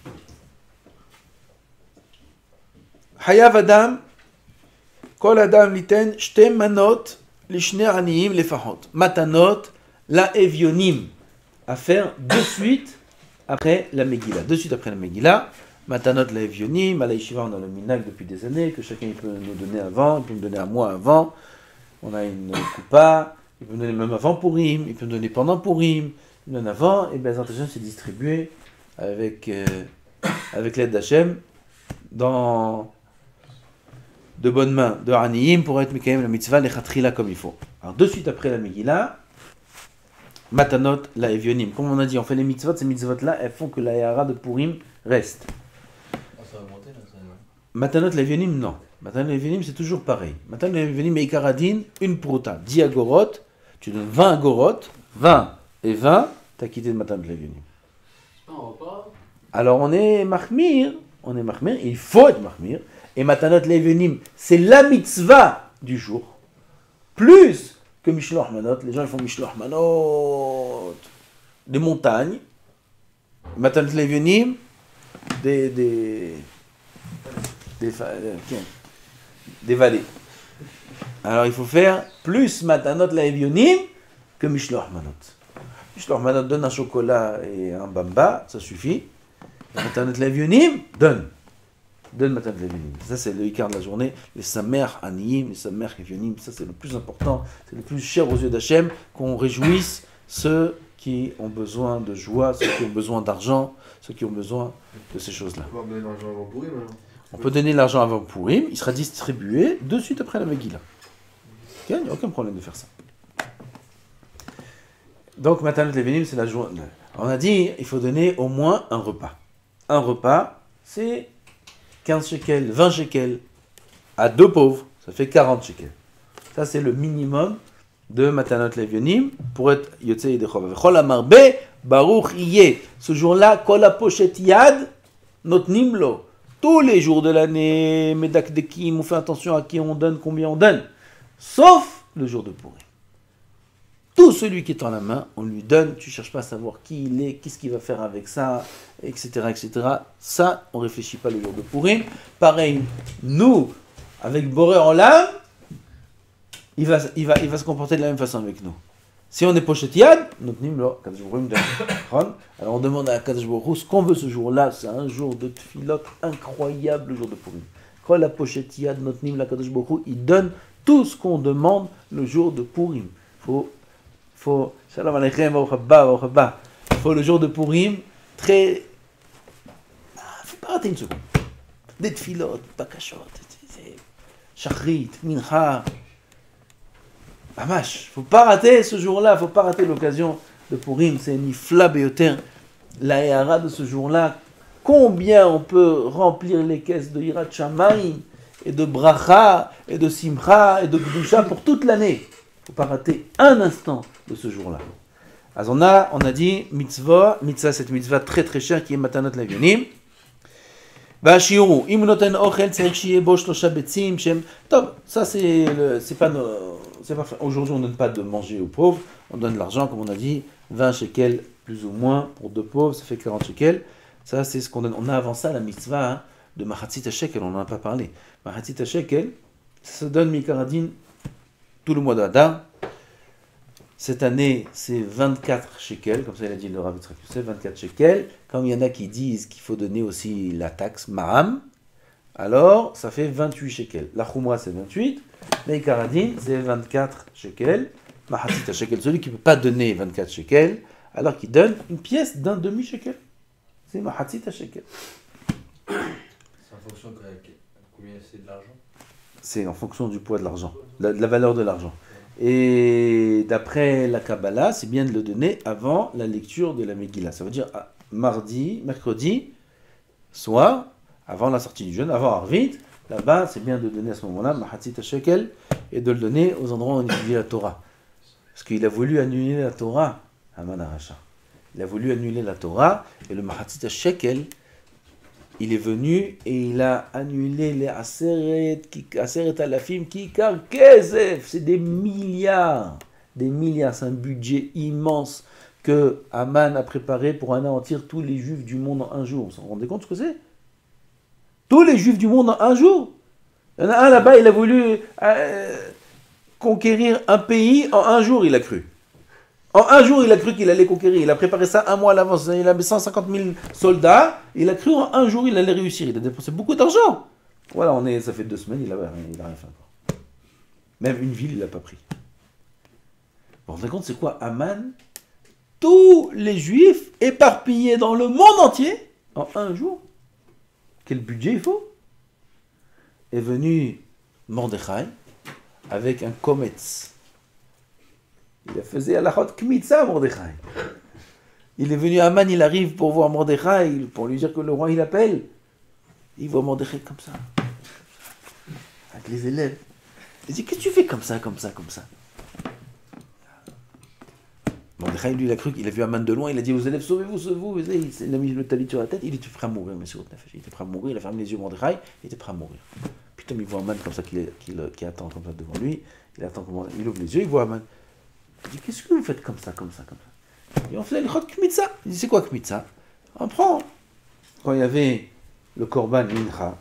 Hayav Adam. Kol Adam liten shte manot lishne aniyim lefahot. Matanot la evionim. À faire de suite après la Megillah. Matanot la evionim. À la yeshiva, on a le minag depuis des années, que chacun il peut nous donner avant, il peut me donner à moi avant. On a une coupa, il peut me donner même avant Purim, il peut me donner pendant Purim, il me donne avant, et bien Hashem c'est distribué avec l'aide d'Hachem dans de bonnes mains de Aniyim pour être Mekayem la mitzvah lechatchila comme il faut. Alors de suite après la Megillah, Matanot la Evionim. Comme on a dit, on fait les mitzvot, ces mitzvot-là, elles font que la Yahara de Purim reste. Ça va monter là, ça va. Matanot la Evionim, non. Matanot la Evionim, c'est toujours pareil. Matanot la Evionim et Ikaradin, une prouta, 10 agorot, tu donnes 20 agorot, 20 et 20, t'as quitté de Matanot la Evionim. C'est pas un repas? alors on est mahmir, il faut être mahmir. Et matanot le'evenim, c'est la mitzvah du jour. Plus que mishloach manot. Les gens ils font mishloach manot des montagnes. Matanot le'evenim, des vallées. Alors il faut faire plus matanot le'evenim que mishloach manot. Mishloach manot donne un chocolat et un bamba, ça suffit. Matanot le'evenim donne matanot le'evenim. Ça c'est le ikar de la journée. Les samer aniyim, les samer evionim, ça c'est le plus important, c'est le plus cher aux yeux d'Hachem, qu'on réjouisse ceux qui ont besoin de joie, ceux qui ont besoin d'argent, ceux qui ont besoin de ces choses-là. On va donner l'argent avant Pourim alors. On peut donner l'argent avant Pourim, il sera distribué de suite après la Megillah. Ok, il n'y a aucun problème de faire ça. Donc, Matanot Le'evenim, c'est la journée. On a dit, il faut donner au moins un repas. Un repas, c'est 15 shekels, 20 shekels. À deux pauvres, ça fait 40 shekels. Ça, c'est le minimum de Matanot Le'evenim pour être Yotzei Yedechov. V'chol amarbe, baruch yeh. Ce jour-là, kol hapochet yad, notnim lo. Tous les jours de l'année, Medakdekim, on fait attention à qui on donne, combien on donne. Sauf le jour de Pourim. Tout celui qui est en la main, on lui donne, tu ne cherches pas à savoir qui il est, qu'est-ce qu'il va faire avec ça, etc., etc. Ça, on ne réfléchit pas le jour de Pourim. Pareil, nous, avec Boré en l'âme, il va se comporter de la même façon avec nous. Si on est Pochet Yad, alors on demande à Kadosh Baruch Hu ce qu'on veut ce jour-là, c'est un jour de tfilot incroyable, le jour de Pourim. Quand la Pochet Yad, Notnim, la Kadosh Baruch Hu, il donne tout ce qu'on demande le jour de Pourim. Shalom Aleichem, Baruch haba. Faut le jour de Pourim, très... faut pas rater une seconde. Des tfilot, bakashot, shachrit, mincha... Amash, faut pas rater ce jour-là, faut pas rater l'occasion de Pourim, c'est nifla beyoter, la héara de ce jour-là. Combien on peut remplir les caisses de Yirat Shamayim, et de bracha, et de simcha, et de gdusha pour toute l'année. Faut pas rater un instant de ce jour-là. Alors on a dit mitzvah, cette mitzvah très très chère qui est Matanot Le'evenim. Vashiuru, im noten ochel tzarich shiye bo shlosha betzim shem. Top, ça c'est pas aujourd'hui on ne donne pas de manger aux pauvres, on donne de l'argent comme on a dit, 20 shekels plus ou moins pour deux pauvres, ça fait 40 shekels. Ça c'est ce qu'on donne. On a avant ça la mitzvah de Machatzit shekel, on n'en a pas parlé. Machatzit shekel, ça se donne mikaradin tout le mois d'Adar. Cette année, c'est 24 shekels, comme ça il a dit le Rav Yitzhak Yosef, 24 shekels. Comme il y en a qui disent qu'il faut donner aussi la taxe Maham, alors ça fait 28 shekels. La Khumra c'est 28, mais Karadin c'est 24 shekels. Mahatzit shekel, celui qui ne peut pas donner 24 shekels, alors qu'il donne une pièce d'un demi-shekel. C'est Mahatzit shekel. C'est en fonction de combien c'est de l'argent. C'est en fonction du poids de l'argent, de la valeur de l'argent. Et d'après la Kabbalah, c'est bien de le donner avant la lecture de la Megillah. Ça veut dire mercredi soir, avant la sortie du jeûne, avant Arvit. Là-bas, c'est bien de donner à ce moment-là Mahatzit shekel et de le donner aux endroits où on étudie la Torah. Parce qu'il a voulu annuler la Torah, Haman Aracha. Il a voulu annuler la Torah et le Mahatzit shekel, il est venu et il a annulé les Aseret Alafim Kikar Kesef. C'est des milliards, c'est un budget immense que Haman a préparé pour anéantir tous les Juifs du monde en un jour. Vous vous rendez compte ce que c'est? Tous les Juifs du monde en un jour. Il y en a un là-bas, il a voulu conquérir un pays en un jour, il a cru. En un jour, il a cru qu'il allait conquérir. Il a préparé ça un mois à l'avance. Il avait 150 000 soldats. Il a cru en un jour, il allait réussir. Il a dépensé beaucoup d'argent. Voilà, ça fait 2 semaines, il n'a rien fait encore. Même une ville, il n'a pas pris. Vous vous rendez compte, c'est quoi Haman? Tous les Juifs éparpillés dans le monde entier en un jour. Quel budget il faut? Est venu Mordechai avec un kometz. Il a fait halachot kmitza Mordechai. Il est venu à Haman, il arrive pour voir Mordechai, pour lui dire que le roi il appelle. Il voit Mordechai comme ça, avec les élèves. Il dit, qu'est-ce que tu fais comme ça? Mordechai, lui, il a cru qu'il a vu Haman de loin, il a dit aux élèves, sauvez-vous, sauvez-vous. Il a mis le talit sur la tête, il était prêt à mourir, monsieur Nefesh. Il était prêt à mourir, il a fermé les yeux, Mordechai, il était prêt à mourir. Puis il voit Haman comme ça, qui attend comme ça devant lui, il ouvre les yeux, il voit Haman. Il dit, qu'est-ce que vous faites comme ça? Et on fait l'Ichot Kmitza. Il dit, c'est quoi Kmitza? On prend. Quand il y avait le Korban Mincha,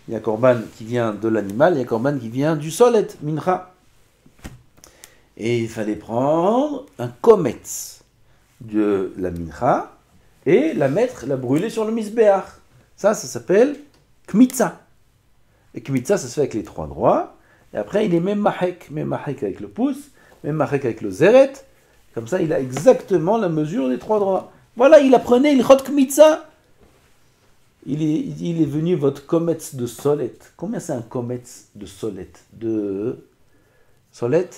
il y a un Korban qui vient de l'animal, il y a un Korban qui vient du Solet, Mincha. Et il fallait prendre un kometz de la Mincha et la brûler sur le Misbéach. Ça s'appelle Kmitza. Et Kmitza, ça se fait avec les 3 doigts. Et après, il est même mahek avec le pouce, même mahek avec le zeret. Comme ça, il a exactement la mesure des 3 doigts. Voilà, il apprenait il chot Kmitza. Il est venu votre kometz de solet. Combien c'est un kometz de solet? De solet?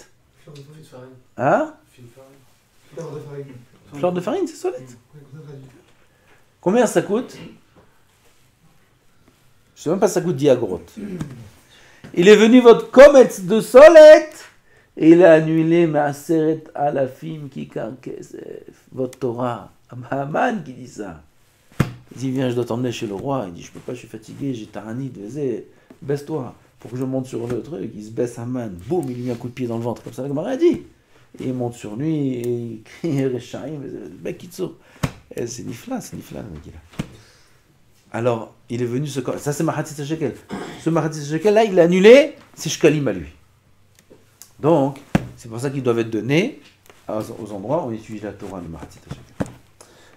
Fleur de farine. Hein? Fleur de farine. Fleur de farine, c'est solet. Ouais, comme ça, traduit. Combien ça coûte? Je sais même pas si ça coûte 10 agrotes. Il est venu votre kometz de solet et il a annulé Maaseret Alafim Kikar Kesef, votre Torah. Haman qui dit ça. Il dit, viens, je dois t'emmener chez le roi. Il dit, je peux pas, je suis fatigué, j'ai taranit, vas-y, baisse-toi. Pour que je monte sur le truc, il se baisse Haman, boum, il lui met un coup de pied dans le ventre, comme ça, la Gemara a dit. Et il monte sur lui, et il crie, Rechaim, le mec qui sort. C'est nifla, le mec là. Alors, il est venu ça c'est Mahatzit Shekel. Ce Mahatzit Shekel là, il a annulé ses shkalim à lui. Donc, c'est pour ça qu'ils doivent être donnés aux endroits où on utilise la Torah, le Mahatzit Shekel.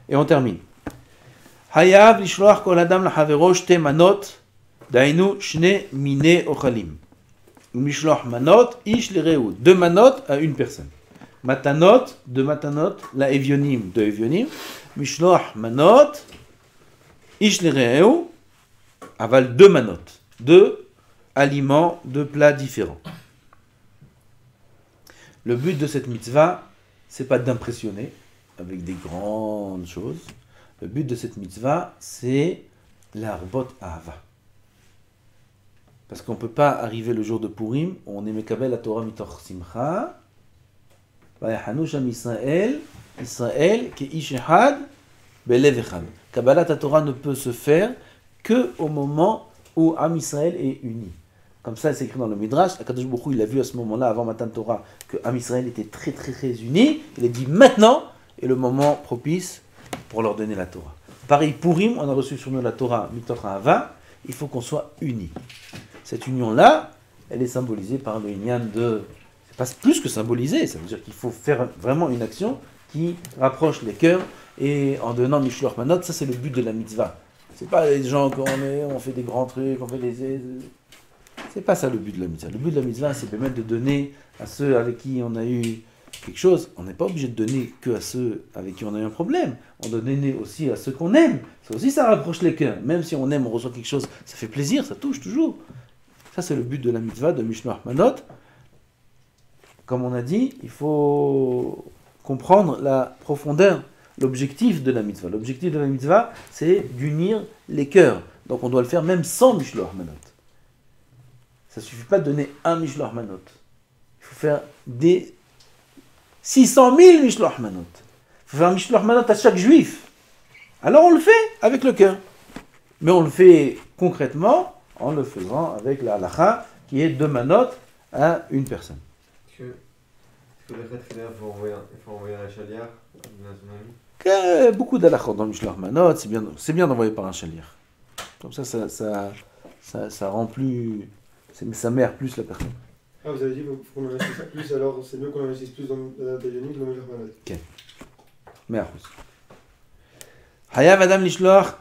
Et on termine. Hayav lishloach kol adam lahavero shte manot, dainu shne mine ochalim. Mishloach manot, ish lereu. 2 manot à une personne. Matanot, 2 matanot, la evionim, 2 evionim. Mishloach manot, ish lereu, aval 2 manot. 2 aliments, 2 plats différents. Le but de cette mitzvah, c'est pas d'impressionner avec des grandes choses. Le but de cette mitzvah, c'est l'arbot ahava. Parce qu'on ne peut pas arriver le jour de Purim, où on est mekabel la Torah mitoch simcha, vayahanusham Israël, Israël ki ish echad belev echad. Kabbalat Torah ne peut se faire que au moment où Am Israël est uni. Comme ça, c'est écrit dans le Midrash. Akadosh Baruch Hu, il a vu à ce moment-là, avant Matan Torah, que Am Israël était très très très uni. Il a dit maintenant est le moment propice pour leur donner la Torah. Pareil, Purim, on a reçu sur nous la Torah mitoch ahava. Il faut qu'on soit unis. Cette union-là, elle est symbolisée par le inyan de... C'est pas plus que symbolisé, ça veut dire qu'il faut faire vraiment une action qui rapproche les cœurs, et en donnant Mishloach Manot, ça c'est le but de la mitzvah. C'est pas les gens on fait des grands trucs, on fait des... C'est pas ça le but de la mitzvah. Le but de la mitzvah, c'est permettre de donner à ceux avec qui on a eu quelque chose. On n'est pas obligé de donner que à ceux avec qui on a eu un problème. On doit donner aussi à ceux qu'on aime. Ça aussi, ça rapproche les cœurs. Même si on aime, on reçoit quelque chose, ça fait plaisir, ça touche toujours. Ça, c'est le but de la mitzvah de Mishloach Manot. Comme on a dit, il faut comprendre la profondeur, l'objectif de la mitzvah. L'objectif de la mitzvah, c'est d'unir les cœurs. Donc on doit le faire même sans Mishloach Manot. Ça ne suffit pas de donner un Mishloach Manot. Il faut faire des 600 000 Mishloach Manot. Il faut faire un Mishloach Manot à chaque juif. Alors on le fait avec le cœur. Mais on le fait concrètement en le faisant avec la halacha qui est 2 manot à une personne. Est-ce que le fait il faut envoyer un chaliar dans son ami? Beaucoup d'halachot dans Mishloach Manot, c'est bien d'envoyer par un chaliar. Comme ça rend plus... ça mère plus la personne. Ah, vous avez dit qu'il faut qu'on investisse plus, alors c'est mieux qu'on investisse plus dans la Tayoni que dans le Mishloach Manot. Ok. 100%. Hayav Adam Lishloach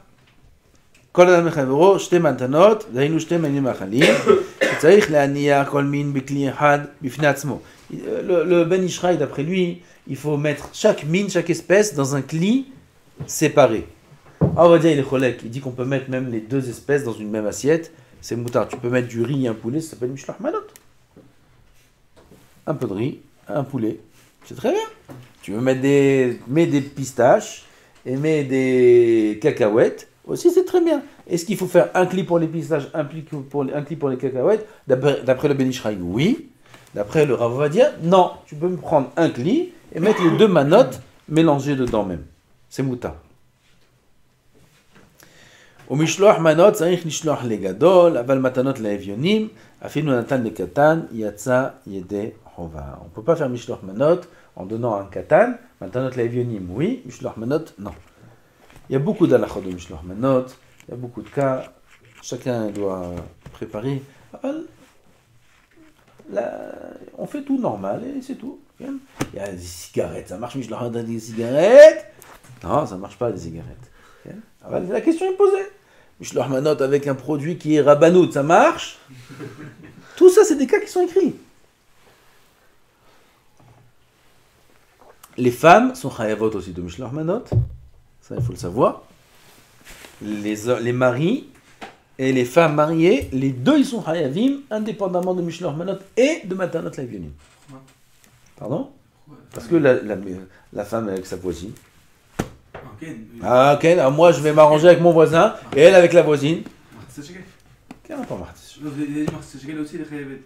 כל אדם לחברו 2 מתנות, דהיינו 2 מינים מאכלים, שצריך להניח כל מין בכלי אחד בפני עצמו. Le Ben Ishraï, d'après lui, il faut mettre chaque mine, chaque espèce dans un cli séparé. Ah, on va dire, il est cholek, il dit qu'on peut mettre même les 2 espèces dans une même assiette, c'est moutard. Tu peux mettre du riz et un poulet, ça s'appelle Mishloach Manot. Un peu de riz, un poulet, c'est très bien. Tu veux mettre des pistaches et mets des cacahuètes, aussi, c'est très bien. Est-ce qu'il faut faire un cli pour les pistaches, un cli pour les cacahuètes? D'après le Ben Ishraï, oui. D'après le Rav Ovadia, non. Tu peux me prendre un cli et mettre les deux manotes mélangées dedans même. C'est mouta. Au mishloach manot, tzarich nishloach legadol, aval matanot laevyonim, afinu natan lekatan, yatsa yede hova. On ne peut pas faire mishloach manot en donnant un katan, matanot laevyonim, oui, mishloach manot, non. Il y a beaucoup d'halachot de mishloach manot, il y a beaucoup de cas, chacun doit préparer. Là, on fait tout normal et c'est tout. Il y a des cigarettes, ça marche mishloach manot des cigarettes? Non, ça ne marche pas des cigarettes. La question est posée. Mishloach manot avec un produit qui est rabanout, ça marche? Tout ça, c'est des cas qui sont écrits. Les femmes sont chayavot aussi de mishloach manot. Ça, il faut le savoir. Les maris et les femmes mariées, les deux, ils sont chayavim, indépendamment de mishloach manot et de matanot laevyonim. Pardon? Parce que la femme est avec sa voisine. Ah, ok, alors moi je vais m'arranger avec mon voisin et elle avec la voisine. Quel rapport Martis? Vous avez dit Martis aussi, les Chayavet.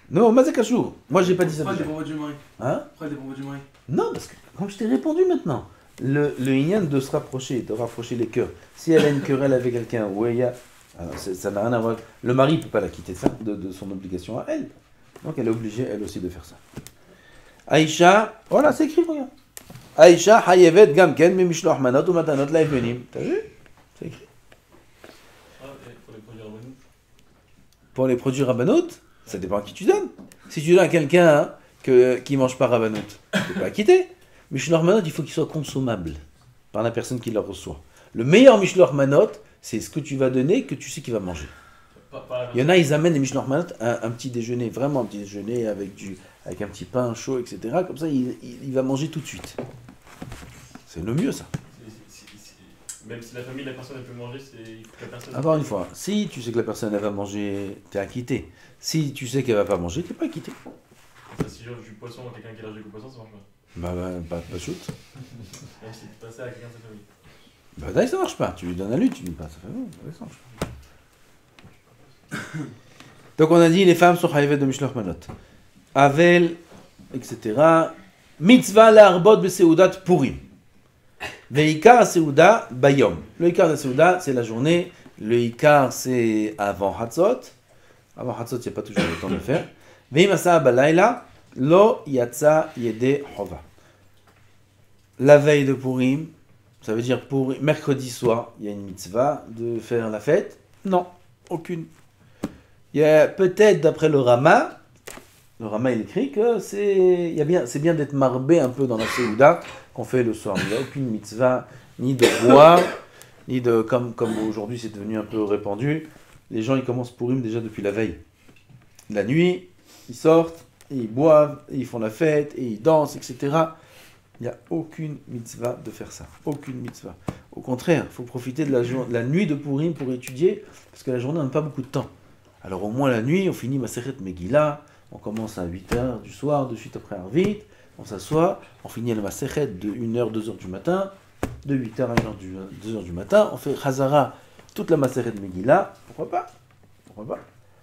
Non, mais c'est cachou. Moi j'ai pas dit ça. Pourquoi déjà. dépend du mari? Hein? Pourquoi dépend du mari? Non, parce que comme je t'ai répondu maintenant, le inyan de se rapprocher, de rapprocher les cœurs. Si elle a une querelle avec quelqu'un ou il y a. Alors, ça n'a rien à voir. Le mari ne peut pas la quitter de son obligation à elle. Donc elle est obligée elle aussi de faire ça. Aïcha, voilà, c'est écrit, regarde. Aïcha hayevet gamken mi mishloach manot ou matanot laevyonim. T'as vu? C'est écrit. Ah, et pour les produits rabbanout. Pour les produits rabbanout, ça dépend à qui tu donnes. Si tu donnes à quelqu'un qui ne mange pas rabbanout, tu peux pas quitter. Mishloach manot, il faut qu'il soit consommable par la personne qui le reçoit. Le meilleur mishloach manot, c'est ce que tu vas donner que tu sais qu'il va manger. Il y en a, ils amènent des mishloach manot un petit déjeuner, vraiment un petit déjeuner avec un petit pain chaud, etc. Comme ça, il va manger tout de suite. C'est le mieux, ça. Même si la famille de la personne elle peut manger, il faut que la personne... Encore une fois, si tu sais que la personne elle va manger, t'es acquitté. Si tu sais qu'elle va pas manger, t'es pas acquitté. Si j'offre du poisson à quelqu'un qui est allergique au poisson, ça marche pas. Pas shoot. Même si tu passes ça à quelqu'un de sa famille. Là, ça marche pas. Tu lui donnes à lui, tu lui dis pas, ça fait bon, ça marche pas. Donc on a dit les femmes sont chayavet de mishloach manot. Avel, etc. Mitzvah la'arbot beseudat Purim. Veikar seuda bayom. Le ikar de seuda, c'est la journée. Le ikar, c'est avant Hatzot. Avant Hatzot, il n'y a pas toujours le temps de le faire. Veimasa balayla, lo yatsa yede hova. La veille de Purim, ça veut dire pour mercredi soir, il y a une mitzvah de faire la fête? Non, aucune. Il y a peut-être d'après le Rama il écrit que c'est bien d'être marbé un peu dans la Séouda qu'on fait le soir. Il n'y a aucune mitzvah, ni de boire, ni de comme aujourd'hui c'est devenu un peu répandu. Les gens ils commencent Purim déjà depuis la veille. La nuit, ils sortent, et ils boivent, et ils font la fête, et ils dansent, etc. Il n'y a aucune mitzvah de faire ça. Aucune mitzvah. Au contraire, il faut profiter de la nuit de Purim pour étudier, parce que la journée on n'a pas beaucoup de temps. Alors au moins la nuit, on finit Masechet Megillah, on commence à 8h du soir, de suite après Arvit, on s'assoit, on finit le Masechet de 1h, 2h du matin, de 8h à 2h du matin, on fait Chazara toute la Masechet Megillah, pourquoi pas?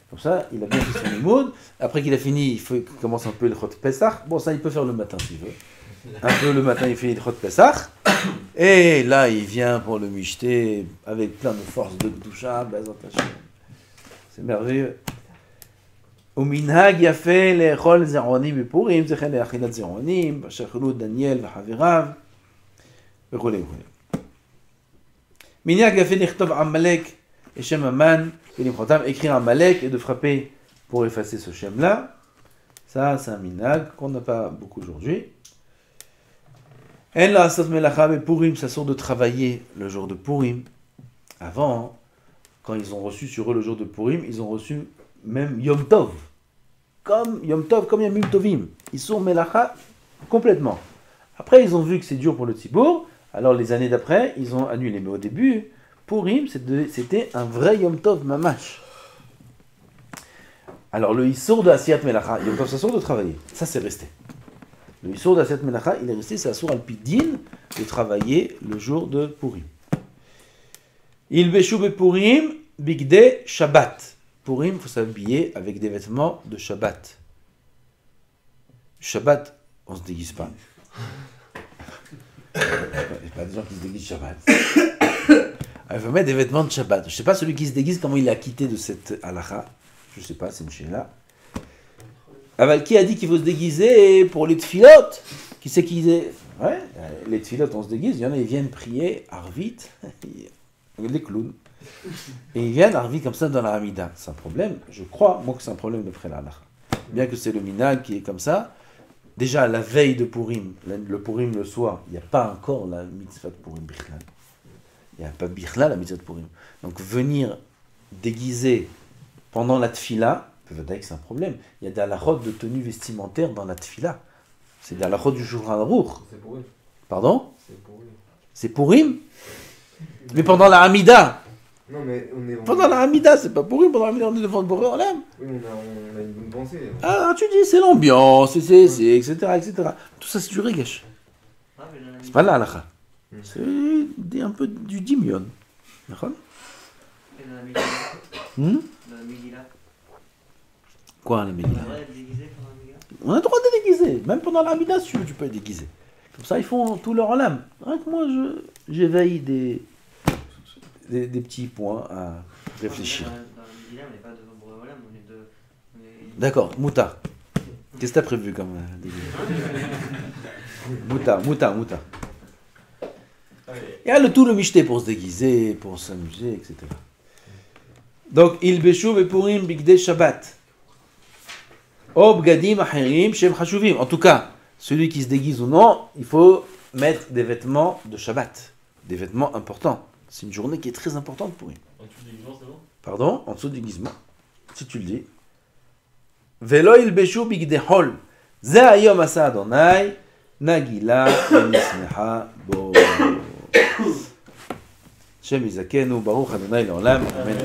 Comme ça, il a bien fait son limoud. Après qu'il a fini, il commence un peu le Chot Pesach. Bon, ça, il peut faire le matin s'il veut. Un peu le matin, il fait le Chot Pesach. Et là, il vient pour le michter avec plein de force de Gdusha, Bezat Hashem. C'est merveilleux. ומנהג יפה לאכול זרעונים בפורים, זכן לאכילת זרעונים, שאכלו דניאל וחבריו, וכו' וכו'. מנהג יפה לכתוב עמלק et Shem Aman, écrire un malek et de frapper pour effacer ce Shem-là. Ça, c'est un minag qu'on n'a pas beaucoup aujourd'hui. En la asat melacha Purim, ça sort de travailler le jour de Purim. Avant, quand ils ont reçu sur eux le jour de Purim, ils ont reçu même Yom Tov. Comme Yom Tovim. Ils sont melacha complètement. Après, ils ont vu que c'est dur pour le Tzibour. Alors, les années d'après, ils ont annulé. Mais au début, Purim, c'était un vrai Yom Tov mamash. Alors le Issour de Asiyat Melacha, Yom Tov, ça sort de travailler. Ça, c'est resté. Le Issour de Asiyat Melacha, il est resté, c'est Assour Alpidin de travailler le jour de Purim. Il Beshu be Purim, Bigde Shabbat. Purim, il faut s'habiller avec des vêtements de Shabbat. Shabbat, on se déguise pas. Il n'y a pas des gens qui se déguisent Shabbat. Il faut mettre des vêtements de Shabbat. Je ne sais pas celui qui se déguise comment il a quitté de cette halakha. Je ne sais pas, c'est une chéla. Aval, qui a dit qu'il faut se déguiser pour les tfilotes? Qui c'est qui est... Ouais, les tfilotes on se déguise. Il y en a, ils viennent prier Arvit. Les clowns. Et ils viennent Arvit comme ça dans la Hamida. C'est un problème. Je crois, moi, que c'est un problème d'après la halakha. Bien que c'est le minag qui est comme ça. Déjà, la veille de Purim, le Purim le soir, il n'y a pas encore la mitzvah de Purim Bichlal. Il n'y a pas Bichlal la mitzvah de Purim. Donc venir déguisé pendant la tfila, peut-être que c'est un problème. Il y a des halakhot de tenue vestimentaire dans la tfila. C'est des halakhot du Shulchan Aruch. C'est pour eux. Pardon? C'est pour eux. C'est Purim? Mais pendant la Hamida. Non, mais on est. Pendant la Hamida, c'est pas Purim. Pendant la Hamida, on est devant le Boré Olam. Oui, on a une bonne pensée. Ah, tu dis, c'est l'ambiance, c'est, etc., etc. Tout ça, c'est du regesh. C'est pas la halakha. C'est un peu du dimion. D'accord? Et dans la Megillah, Hmm? dans la Megillah, Quoi, la on a Megillah? le droit d'être déguisé pendant la Megillah? On a le droit de déguiser. Même pendant la Hamida, si tu veux, tu peux être déguisé. Comme ça, ils font tout leur olam. Rien que moi, j'éveille des petits points à réfléchir. Dans la Megillah, on n'est pas devant Boré Olam, on est. D'accord, Mouta. Qu'est-ce que t'as prévu comme déguisé? Mouta. Il y a tout le michté pour se déguiser, pour s'amuser, etc. Donc, il beshuv et purim bigdei Shabbat. Ob gadim acherim shem chashuvim. En tout cas, celui qui se déguise ou non, il faut mettre des vêtements de Shabbat. Des vêtements importants. C'est une journée qui est très importante pour lui. En dessous du déguisement, c'est bon? Pardon? En dessous du déguisement. Si tu le dis. Velo il beshuv bigdei hol. Ze hayom asa Adonai. Nagila v'nismecha bo. Shem Yizakenu, Baruch Adonai Leolam, Amen.